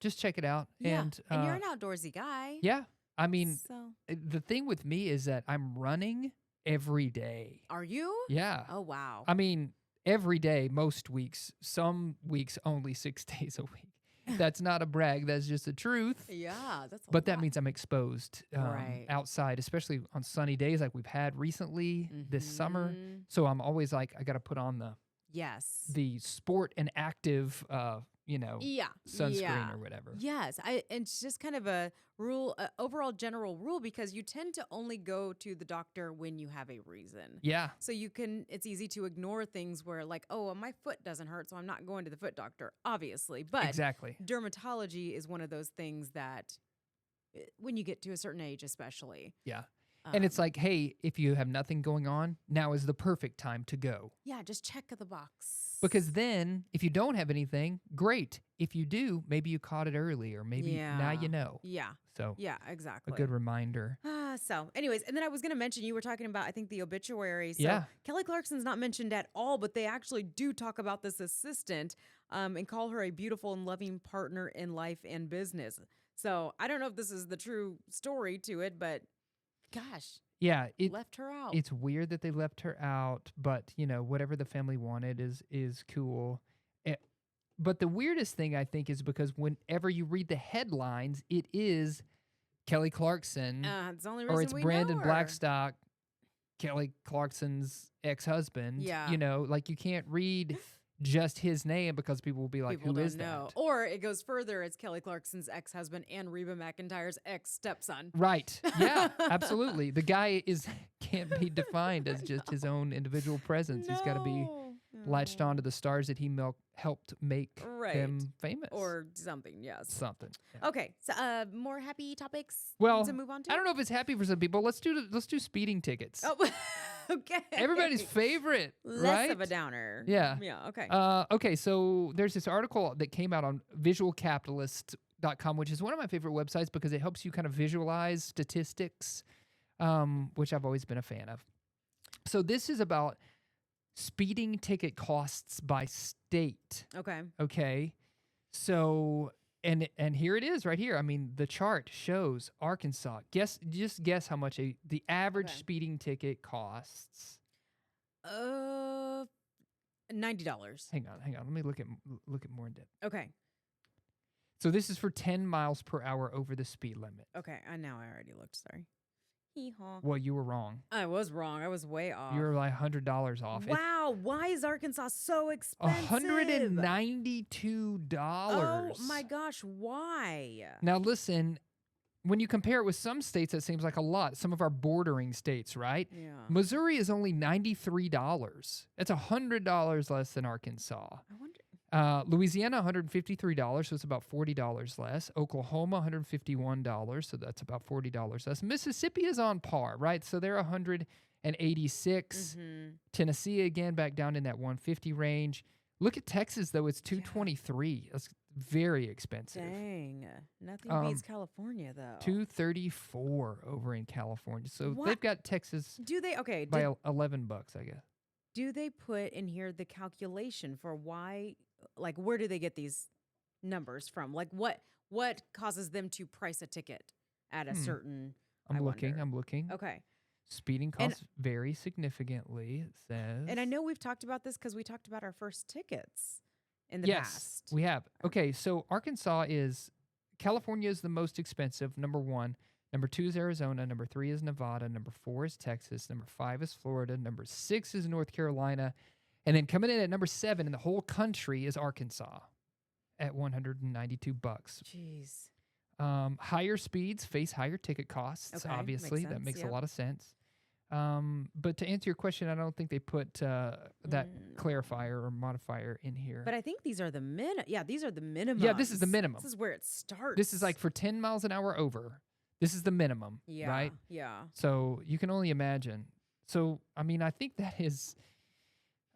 Just check it out. Yeah. And you're an outdoorsy guy. Yeah. I mean, the thing with me is that I'm running every day. Are you? Yeah. Oh, wow. I mean, every day, most weeks, some weeks only 6 days a week. That's not a brag. That's just the truth. Yeah, that's a But that lot. means I'm exposed Right. outside, especially on sunny days like we've had recently this summer. Mhm. So I'm always like, I got to put on Yes. the sport and active, Yeah. sunscreen Yeah. or whatever. Yes. It's just kind of a rule, overall general rule, because you tend to only go to the doctor when you have a reason. Yeah. So it's easy to ignore things where like, oh, my foot doesn't hurt, so I'm not going to the foot doctor, obviously. But Exactly. dermatology is one of those things that when you get to a certain age, especially. Yeah. And it's like, hey, if you have nothing going on, now is the perfect time to go. Yeah, just check the box. Because then if you don't have anything, great. If you do, maybe you caught it early or maybe now you know. Yeah. So Yeah, exactly. a good reminder. So anyways, and then I was going to mention, you were talking about, I think, the obituary. So Yeah. Kelly Clarkson's not mentioned at all, but they actually do talk about this assistant and call her a beautiful and loving partner in life and business. So I don't know if this is the true story to it, but gosh, Yeah, left her out. it's weird that they left her out, but whatever the family wanted is cool. But the weirdest thing I think is because whenever you read the headlines, it is Kelly Clarkson It's the only reason or it's we Brandon know her. Blackstock, Kelly Clarkson's ex-husband. Yeah. Like you can't read just his name because people will be like, People who don't is know. that? Or it goes further. It's Kelly Clarkson's ex-husband and Reba McEntire's ex-stepson. Right. Yeah, absolutely. The guy can't be defined as just his own individual presence. He's got to be latched onto the stars that he helped make them famous. Or something, yes. Something. Yeah. Okay, so more happy topics Well, to move on to? I don't know if it's happy for some people. Let's do speeding tickets. Oh, okay. Everybody's favorite, Less right? of a downer. Yeah. Yeah, okay. Okay, so there's this article that came out on visualcapitalist.com, which is one of my favorite websites because it helps you kind of visualize statistics, which I've always been a fan of. So this is about speeding ticket costs by state. Okay. Okay. So and here it is right here. I mean, the chart shows Arkansas. Just guess how much the average speeding ticket costs. $90. Hang on. Let me look at more in depth. Okay. So this is for 10 miles per hour over the speed limit. Okay. I already looked. Sorry. Hee-haw. Well, you were wrong. I was wrong. I was way off. You were like $100 off. Wow. Why is Arkansas so expensive? $192. Oh my gosh. Why? Now listen, when you compare it with some states, that seems like a lot. Some of our bordering states, right? Yeah. Missouri is only $93. That's $100 less than Arkansas. I wonder. Louisiana, $153, so it's about $40 less. Oklahoma, $151, so that's about $40 less. Mississippi is on par, right? So they're $186. Tennessee, again, back down in that $150 range. Look at Texas, though. It's $223. That's very expensive. Dang. Nothing beats California, though. $234 over in California. So What? they've got Texas Do they? Okay. by $11, I guess. Do they put in here the calculation for why, like, where do they get these numbers from? Like, what causes them to price a ticket at a certain? I'm wonder. looking. Okay. Speeding costs vary significantly, it says. And I know we've talked about this because we talked about our first tickets in the Yes, past. we have. Okay, so California is the most expensive, number 1. Number 2 is Arizona. Number 3 is Nevada. Number 4 is Texas. Number 5 is Florida. Number 6 is North Carolina. And then coming in at number 7 in the whole country is Arkansas at $192. Jeez. Higher speeds face higher ticket costs, Okay, obviously. makes That sense, makes a yep. lot of sense. But to answer your question, I don't think they put that clarifier or modifier in here. But I think these are the Yeah, these are the minimums. Yeah, this is the minimum. This is where it starts. This is like for 10 miles an hour over. This is the minimum, yeah, right? Yeah. So you can only imagine. So, I mean, I think that is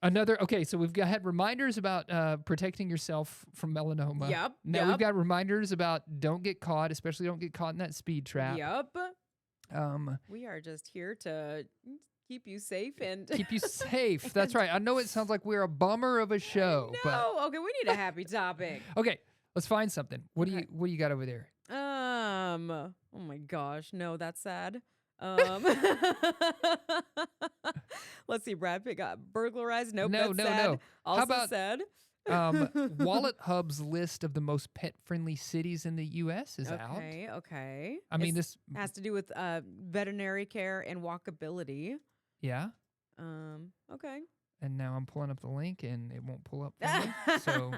another. Okay, so we've had reminders about protecting yourself from melanoma. Yep. Now we've got reminders about don't get caught, especially don't get caught in that speed trap. Yep. Um, We are just here to keep you safe and keep you safe. That's right. I know it sounds like we're a bummer of a show, No, okay, we need a happy topic. but okay, let's find something. What do you got over there? Oh my gosh, no, that's sad. Um, let's see. Brad Pitt got burglarized. Nope, No, that's no, sad. no. Also How about sad. Wallet Hub's list of the most pet-friendly cities in the U.S. is out. Okay. I mean, this, has to do with veterinary care and walkability. yeah. Okay. And now I'm pulling up the link, and it won't pull up for me. So,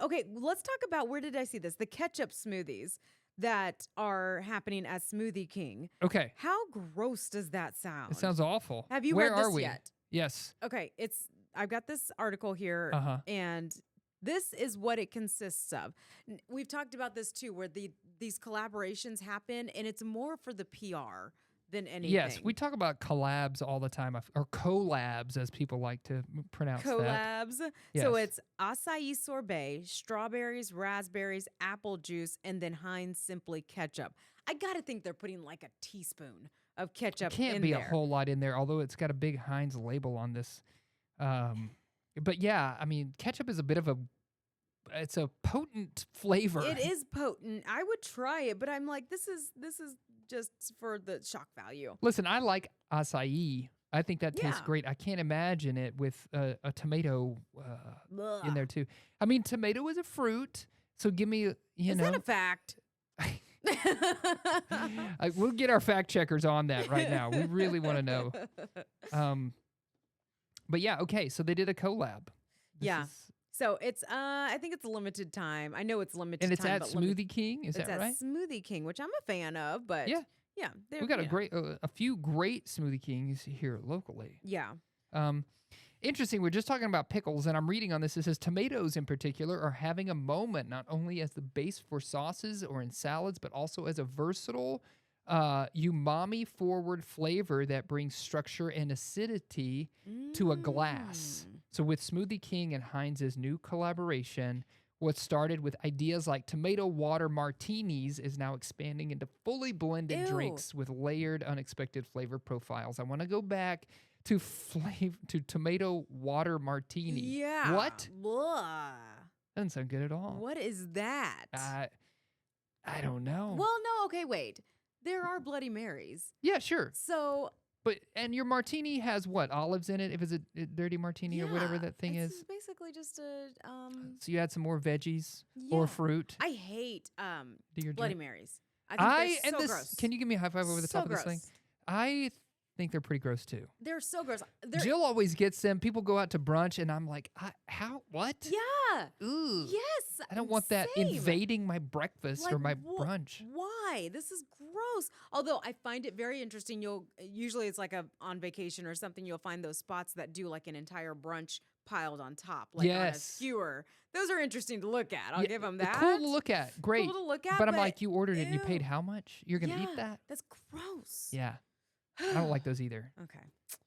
okay, let's talk about, where did I see this? The ketchup smoothies that are happening at Smoothie King. okay. How gross does that sound? It sounds awful. Have you Where read this are we? yet? Yes. Okay, I've got this article here, Uh-huh. and this is what it consists of. We've talked about this too, where these collaborations happen, and it's more for the PR than anything. Yes, we talk about collabs all the time, or collabs, as people like to pronounce that. Collabs. Yes. So it's acai sorbet, strawberries, raspberries, apple juice, and then Heinz Simply ketchup. I gotta think they're putting like a teaspoon of ketchup Can't in be there. a whole lot in there, although it's got a big Heinz label on this. But yeah, I mean, ketchup is a bit of it's a potent flavor. It is potent. I would try it, but I'm like, this is just for the shock value. Listen, I like acai. I think that tastes Yeah. great. I can't imagine it with a tomato in Ugh. there too. I mean, tomato is a fruit, so give me, Is know. that a fact? We'll get our fact checkers on that right now. We really want to know. But yeah, okay. So they did a collab. This Yeah. is- So it's I think it's a limited time. I know it's limited and it's time, at but Smoothie King. Is it's that at right? Smoothie King, which I'm a fan of, but Yeah. they're- We got you know. a few great Smoothie Kings here locally. Yeah. Interesting. We're just talking about pickles, and I'm reading on this. It says tomatoes in particular are having a moment, not only as the base for sauces or in salads, but also as a versatile, umami-forward flavor that brings structure and acidity to a glass. So with Smoothie King and Heinz's new collaboration, what started with ideas like tomato water martinis is now expanding into fully blended Ew. drinks with layered, unexpected flavor profiles. I want to go back to tomato water martini. Yeah. What? Blah. Doesn't sound good at all. What is that? I don't know. Well, no, okay, wait. There are Bloody Marys. Yeah, sure. So And your martini has what? Olives in it? If it's a dirty martini or whatever that thing it's is. basically just a So you add some more veggies or Yeah. fruit I hate to your Bloody drink. Marys. I think they're so this. gross. Can you give me a high five over the So top of this thing? gross. I think they're pretty gross too. They're so gross. They're, Jill always gets them. People go out to brunch, and I'm like, how? What? yeah. Ooh. Yes. I don't want that same. invading my breakfast or my brunch. Why? This is gross. Although I find it very interesting. Usually it's like on vacation or something. You'll find those spots that do like an entire brunch piled on top, like on a Yes. skewer. Those are interesting to look at. I'll give them that. Cool to look at. Great. Cool to look at, But I'm like, you ordered it and you ew. paid how much? You're going to Yeah, eat that? That's gross. Yeah. I don't like those either. Okay.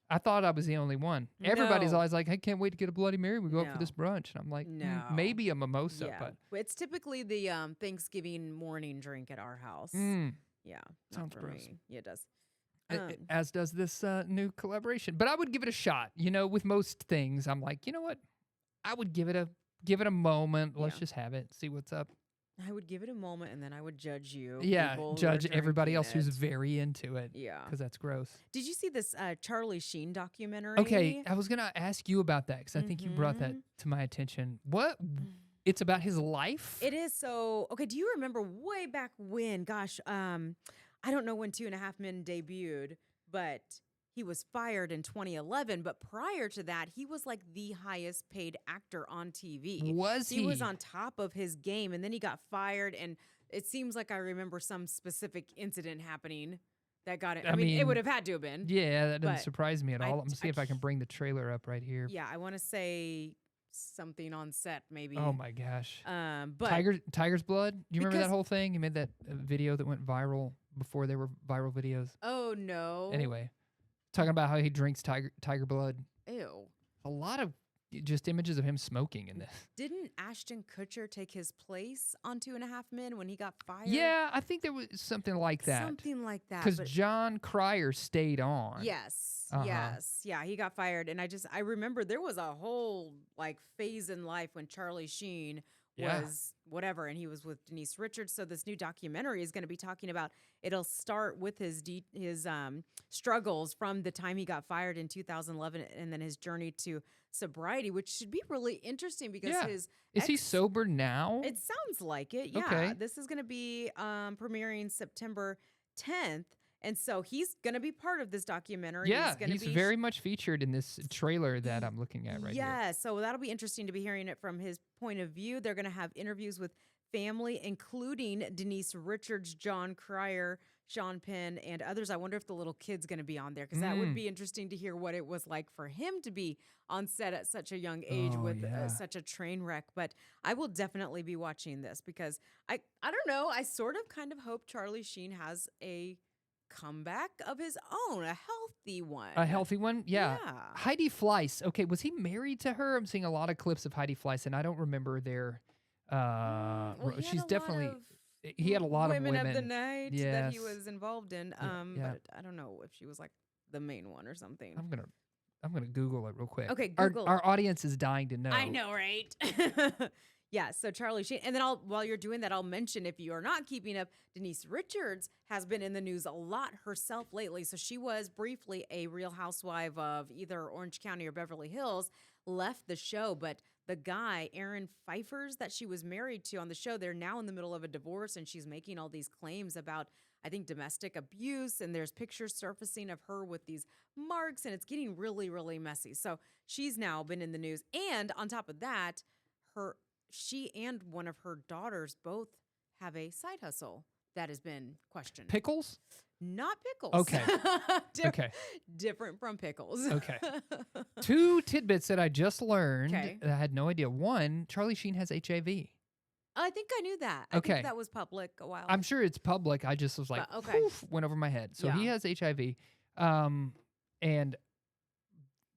I thought I was the only one. Everybody's No. always like, I can't wait to get a Bloody Mary. We go out for No. this brunch. And I'm like, No. maybe a mimosa, Yeah. but It's typically the Thanksgiving morning drink at our house. Yeah. not Sounds for gross. me. Yeah, it does. as does this new collaboration. But I would give it a shot. You know, with most things, I'm like, you know what? I would give it a moment. Let's Yeah. just have it. See what's up. I would give it a moment and then I would judge you. Yeah, people who are judge everybody else drinking who's it. very into it. Yeah. Because that's gross. Did you see this Charlie Sheen documentary? Okay, I was going to ask you about that because I think you brought that to my attention. What? It's about his life? It is so. Okay, do you remember way back when? Gosh, I don't know when 2.5 Men debuted, but he was fired in 2011. But prior to that, he was like the highest paid actor on TV. Was he? He was on top of his game, and then he got fired. And it seems like I remember some specific incident happening that got it. I mean, it mean, would have had to have been. Yeah, that doesn't but surprise me at all. I- Let me see I if I can c- bring the trailer up right here. Yeah, I want to say something on set, maybe. Oh my gosh. But Tiger's blood? Do you remember that Because- whole thing? He made that video that went viral before they were viral videos. oh no. Anyway, talking about how he drinks tiger blood. Ew. A lot of just images of him smoking in this. Didn't Ashton Kutcher take his place on 2.5 Men when he got fired? Yeah, I think there was something like that. Something like that. Because but- John Cryer stayed on. Yes. Uh-huh. Yes. Yeah, he got fired. And I remember there was a whole like phase in life when Charlie Sheen Yeah. was whatever, and he was with Denise Richards. So this new documentary is going to be talking about. It'll start with his struggles from the time he got fired in 2011, and then his journey to sobriety, which should be really interesting because Yeah. his Is he ex. sober now? It sounds like it. Yeah, Okay. this is going to be premiering September 10th. And so he's going to be part of this documentary. Yeah, He's going to he's be very much featured in this trailer that I'm looking at right here. Yeah, so that'll be interesting to be hearing it from his point of view. They're going to have interviews with family, including Denise Richards, John Cryer, Sean Penn, and others. I wonder if the little kid's going to be on there because that would be interesting to hear what it was like for him to be on set at such a young age with such a train wreck. But I will definitely be watching this because I don't know. I sort of kind of hope Charlie Sheen has a comeback of his own, a healthy one. A healthy one? Yeah. Yeah. Heidi Fleiss. Okay, was he married to her? I'm seeing a lot of clips of Heidi Fleiss, and I don't remember their. She's definitely. He had a lot of women of the night that he Yes. was involved in. Yeah. But I don't know if she was like the main one or something. I'm gonna Google it real quick. Okay, Google. Our audience is dying to know. I know, right? Yeah, so Charlie Sheen. And then while you're doing that, I'll mention, if you are not keeping up, Denise Richards has been in the news a lot herself lately. So she was briefly a Real Housewife of either Orange County or Beverly Hills, left the show. But the guy, Aaron Pfeiffer's, that she was married to on the show, they're now in the middle of a divorce, and she's making all these claims about, I think, domestic abuse. And there's pictures surfacing of her with these marks, and it's getting really, really messy. So she's now been in the news. And on top of that, she and one of her daughters both have a side hustle that has been questioned. Pickles? Not pickles. Okay. Okay. Different from pickles. Okay. 2 tidbits that I just learned. Okay. I had no idea. One, Charlie Sheen has HIV. I think I knew that. I Okay. think that was public a while. I'm sure it's public. I just was like, But, okay. poof, went over my head. So he Yeah. has HIV. And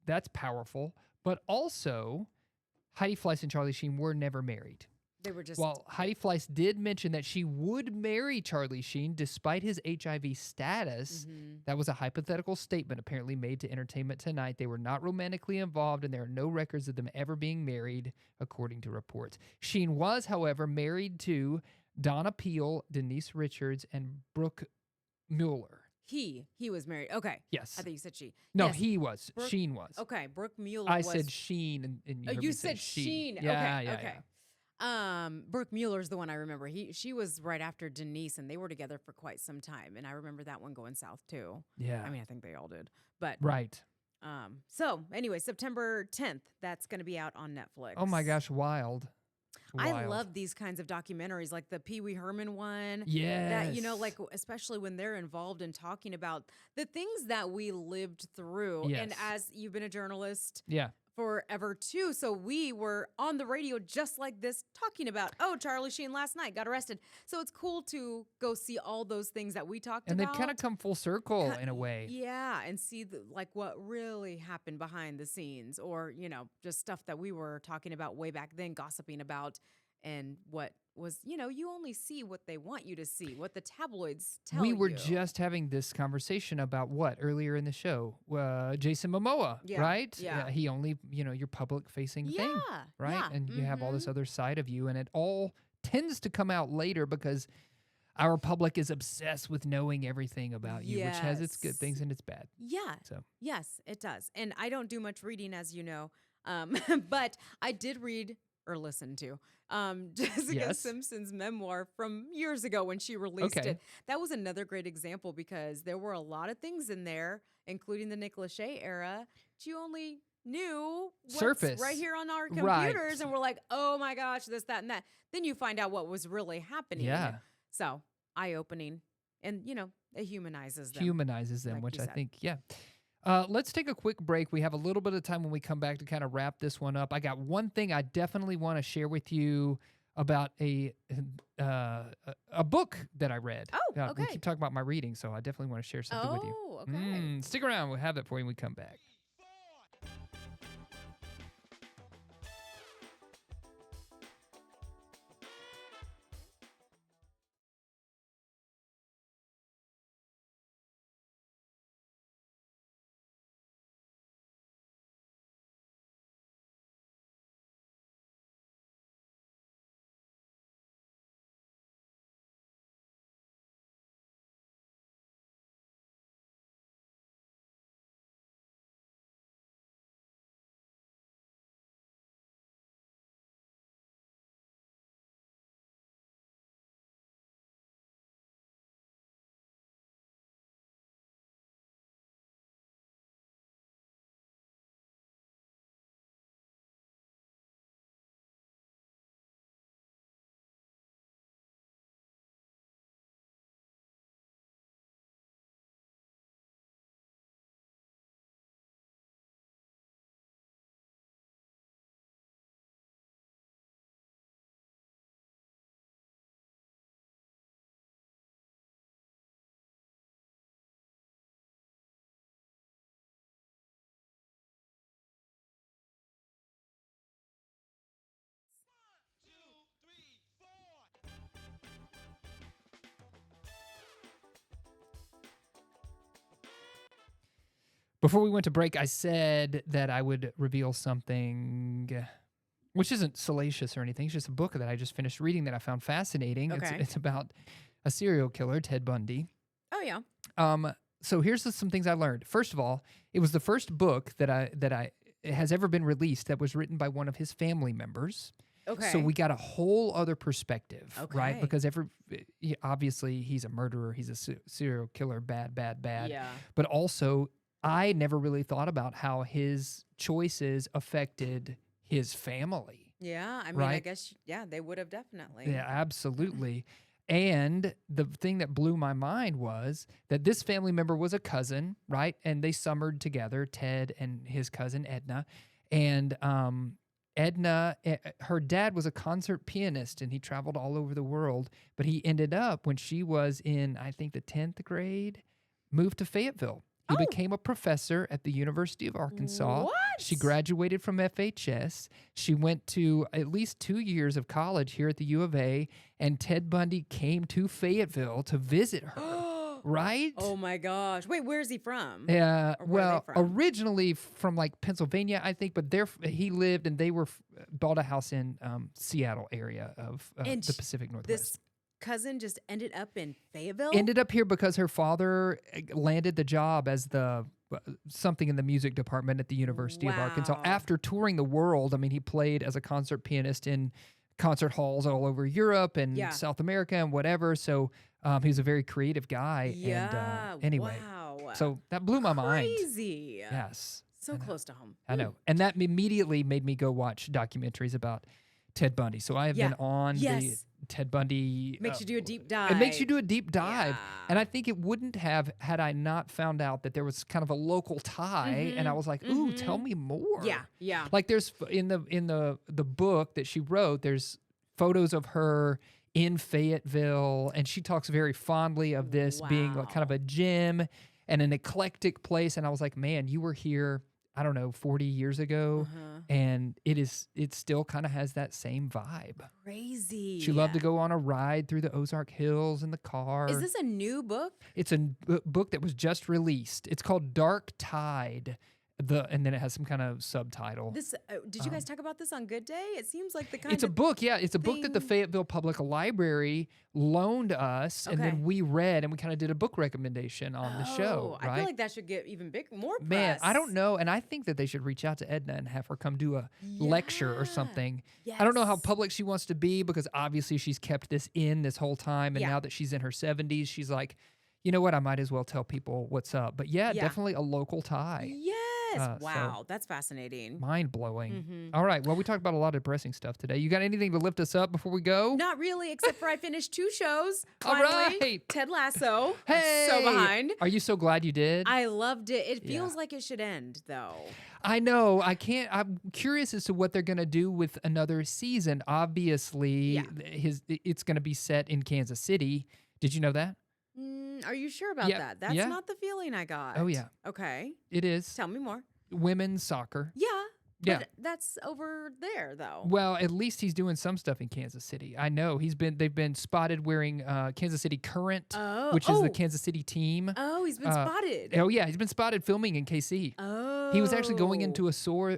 that's powerful. But also, Heidi Fleiss and Charlie Sheen were never married. They were just. Well, Heidi Fleiss did mention that she would marry Charlie Sheen despite his HIV status. That was a hypothetical statement apparently made to Entertainment Tonight. They were not romantically involved, and there are no records of them ever being married, according to reports. Sheen was, however, married to Donna Peel, Denise Richards, and Brooke Mueller. He was married. Okay. Yes. I think you said she. No, Yes. he was. Brooke- Sheen was. Okay. Brooke Mueller I was. said Sheen, and you, heard You me say said Sheen. Yeah, Okay. yeah, Okay. yeah. Brooke Mueller's the one I remember. She was right after Denise, and they were together for quite some time. And I remember that one going south too. Yeah. I mean, I think they all did. But Right. so anyway, September 10th, that's going to be out on Netflix. Oh my gosh, wild. I love these kinds of documentaries, like the Pee Wee Herman one. Yes. That, like, especially when they're involved in talking about the things that we lived through. Yes. And as you've been a journalist Yeah. forever too, so we were on the radio just like this talking about, Charlie Sheen last night got arrested. So it's cool to go see all those things that we talked And about. they've kind of come full circle in a way. Yeah, and see like what really happened behind the scenes, or just stuff that we were talking about way back then, gossiping about, and what was you only see what they want you to see, what the tabloids tell you. We were just having this conversation about what earlier in the show, Jason Momoa, Yeah, right? yeah. He only your public facing thing, right? yeah, And you have all this other side of you, and it all tends to come out later because our public is obsessed with knowing everything about you, which has its good things and its bad. Yeah. So Yes, it does. And I don't do much reading, as you know, but I did read or listen to Jessica Yes. Simpson's memoir from years ago when she released Okay. it. That was another great example because there were a lot of things in there, including the Nick Lachey era, that you only knew what's Surface. right here on our Right. computers, and we're like, oh my gosh, this, that, and that. Then you find out what was really happening. Yeah. So eye-opening, and it humanizes them. humanizes them, like which you I said. think, yeah. Let's take a quick break. We have a little bit of time when we come back to kind of wrap this one up. I got one thing I definitely want to share with you about a book that I read. Oh, We okay. keep talking about my reading, so I definitely want to share something with you. Oh, okay. Stick around. We'll have that for you when we come back. Before we went to break, I said that I would reveal something, which isn't salacious or anything. It's just a book that I just finished reading that I found fascinating. Okay. It's about a serial killer, Ted Bundy. Oh yeah. So here's some things I learned. First of all, it was the first book that has ever been released that was written by one of his family members. Okay. So we got a whole other perspective, right? Okay. Because obviously he's a murderer, he's a serial killer, bad. Yeah. But also, I never really thought about how his choices affected his family. Yeah. I mean, right? I guess, yeah, they would have definitely. Yeah, absolutely. And the thing that blew my mind was that this family member was a cousin, right? And they summered together, Ted and his cousin Edna. And Edna, her dad was a concert pianist and he traveled all over the world. But he ended up, when she was in, I think, the 10th grade, moved to Fayetteville. He became a professor at the University of Arkansas. What? She graduated from FHS. She went to at least 2 years of college here at the U of A, and Ted Bundy came to Fayetteville to visit her. Right? Oh my gosh. Wait, where's he from? Yeah. Or where are Well, they from? originally from like Pennsylvania, I think, but he lived and they bought a house in Seattle area of And the Pacific Northwest. This cousin just ended up in Fayetteville? Ended up here because her father landed the job as something in the music department at the University of Arkansas. Wow. After touring the world, I mean, he played as a concert pianist in concert halls all over Europe and South America and whatever. So he was a very creative guy. Yeah. And anyway, wow. so that blew my mind. Crazy. Yes. So close to home. I know. And that immediately made me go watch documentaries about Ted Bundy. So I have been on the Ted Bundy. Makes you do a deep dive. It makes you do a deep dive. Yeah. And I think it wouldn't have had I not found out that there was kind of a local tie. And I was like, ooh, tell me more. Yeah. Yeah. Like there's in the book that she wrote, there's photos of her in Fayetteville. And she talks very fondly of this being like kind of a gym and an eclectic place. And I was like, man, you were here, I don't know, 40 years ago. And it still kind of has that same vibe. Crazy. She loved to go on a ride through the Ozark Hills in the car. Is this a new book? It's a book that was just released. It's called Dark Tide. And then it has some kind of subtitle. This did you guys talk about this on Good Day? It seems like the kind It's a of book, yeah. It's a book that the thing- Fayetteville Public Library loaned us, and then Okay. we read, and we kind of did a book recommendation on the show. I Right? feel like that should get even more press. Man, I don't know, and I think that they should reach out to Edna and have her come do a lecture or Yeah. something. I don't know how Yes. public she wants to be because obviously she's kept this in this whole time, and Yeah. now that she's in her 70s, she's like, you know what? I might as well tell people what's up. But yeah, Yeah. definitely a local tie. Yes. So- Wow, that's fascinating. Mind blowing. Mm-hmm. All right. Well, we talked about a lot of depressing stuff today. You got anything to lift us up before we go? Not really, except for I finished 2 shows. All Finally. right. Ted Lasso. I'm Hey, so behind. Are you so glad you did? I loved it. It Yeah. feels like it should end, though. I know. I'm curious as to what they're going to do with another season. Obviously, Yeah. it's going to be set in Kansas City. Did you know that? Are you sure about Yeah, that? That's yeah. not the feeling I got. Oh, yeah. Okay. It is Tell me more. women's soccer. Yeah. Yeah. But that's over there, though. Well, at least he's doing some stuff in Kansas City. I know they've been spotted wearing Kansas City Current, Oh. which is Oh. the Kansas City team. Oh, he's been spotted. Oh yeah, he's been spotted filming in KC. Oh. He was actually going into a store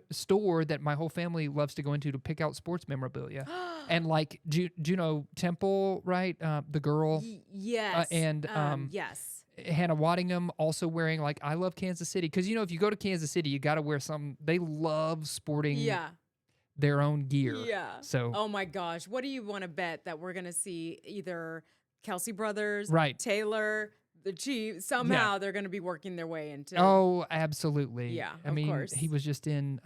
that my whole family loves to go into to pick out sports memorabilia. And like Juno Temple, right? The girl, Yes. and yes. Hannah Waddingham, also wearing like I love Kansas City, because if you go to Kansas City, you got to wear some. They love sporting Yeah. their own gear. Yeah. So Oh my gosh. What do you want to bet that we're going to see either Kelsey Brothers, Right. Taylor, the Chiefs, somehow they're going to be working their way into. Oh, absolutely. Yeah, I of mean, course. he was just in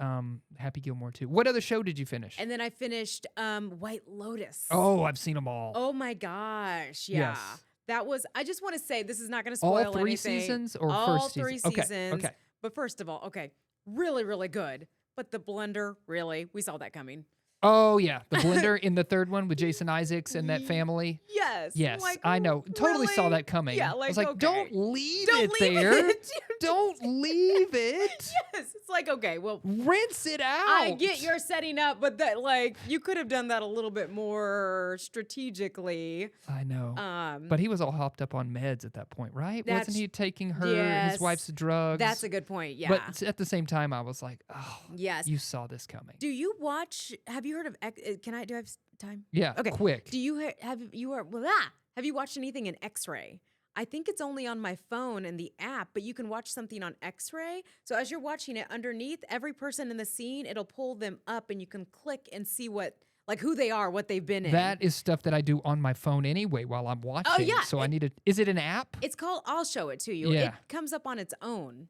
Happy Gilmore too. What other show did you finish? And then I finished White Lotus. Oh, I've seen them all. Oh my gosh. Yeah. Yes. That was, I just want to say, this is not going to All spoil 3 anything. seasons or All first season? 3 Okay, seasons. okay. But first of all, okay, really, really good. But the blender, really, we saw that coming. Oh yeah, the blender in the third one with Jason Isaacs and that Ye- family. Yes. Yes, Like, I know. Totally saw really? that coming. Yeah, I was like, like, okay. don't leave Don't it leave there. it. Don't leave it. Yes. It's like, okay, well, rinse it out. I get your setting up, but that like you could have done that a little bit more strategically. I know. But he was all hopped up on meds at that point, right? Wasn't he taking his wife's drugs? That's a good point. Yeah. But at the same time, I was like, oh, yes, you saw this coming. Do you watch? Have you heard of? Do I have time? Yeah. Okay. Quick. Do you have you watched anything in X-ray? I think it's only on my phone and the app, but you can watch something on X-ray. So as you're watching it, underneath every person in the scene, it'll pull them up, and you can click and see who they are, what they've been in. That is stuff that I do on my phone anyway while I'm watching. Oh yeah. So I need to. Is it an app? It's called. I'll show it to you. Yeah. It comes up on its own.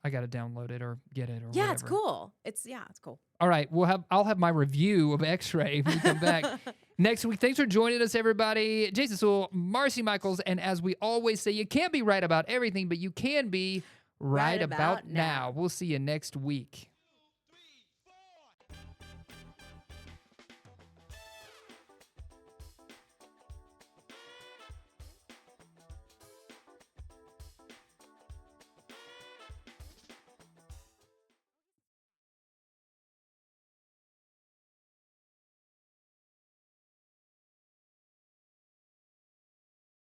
I got to download it or get it or yeah, whatever. it's cool. It's cool. All right, I'll have my review of X-Ray when we come back next week. Thanks for joining us, everybody. Jason Sewell, Marci Michaels, and as we always say, you can't be right about everything, but you can be right about now. We'll see you next week.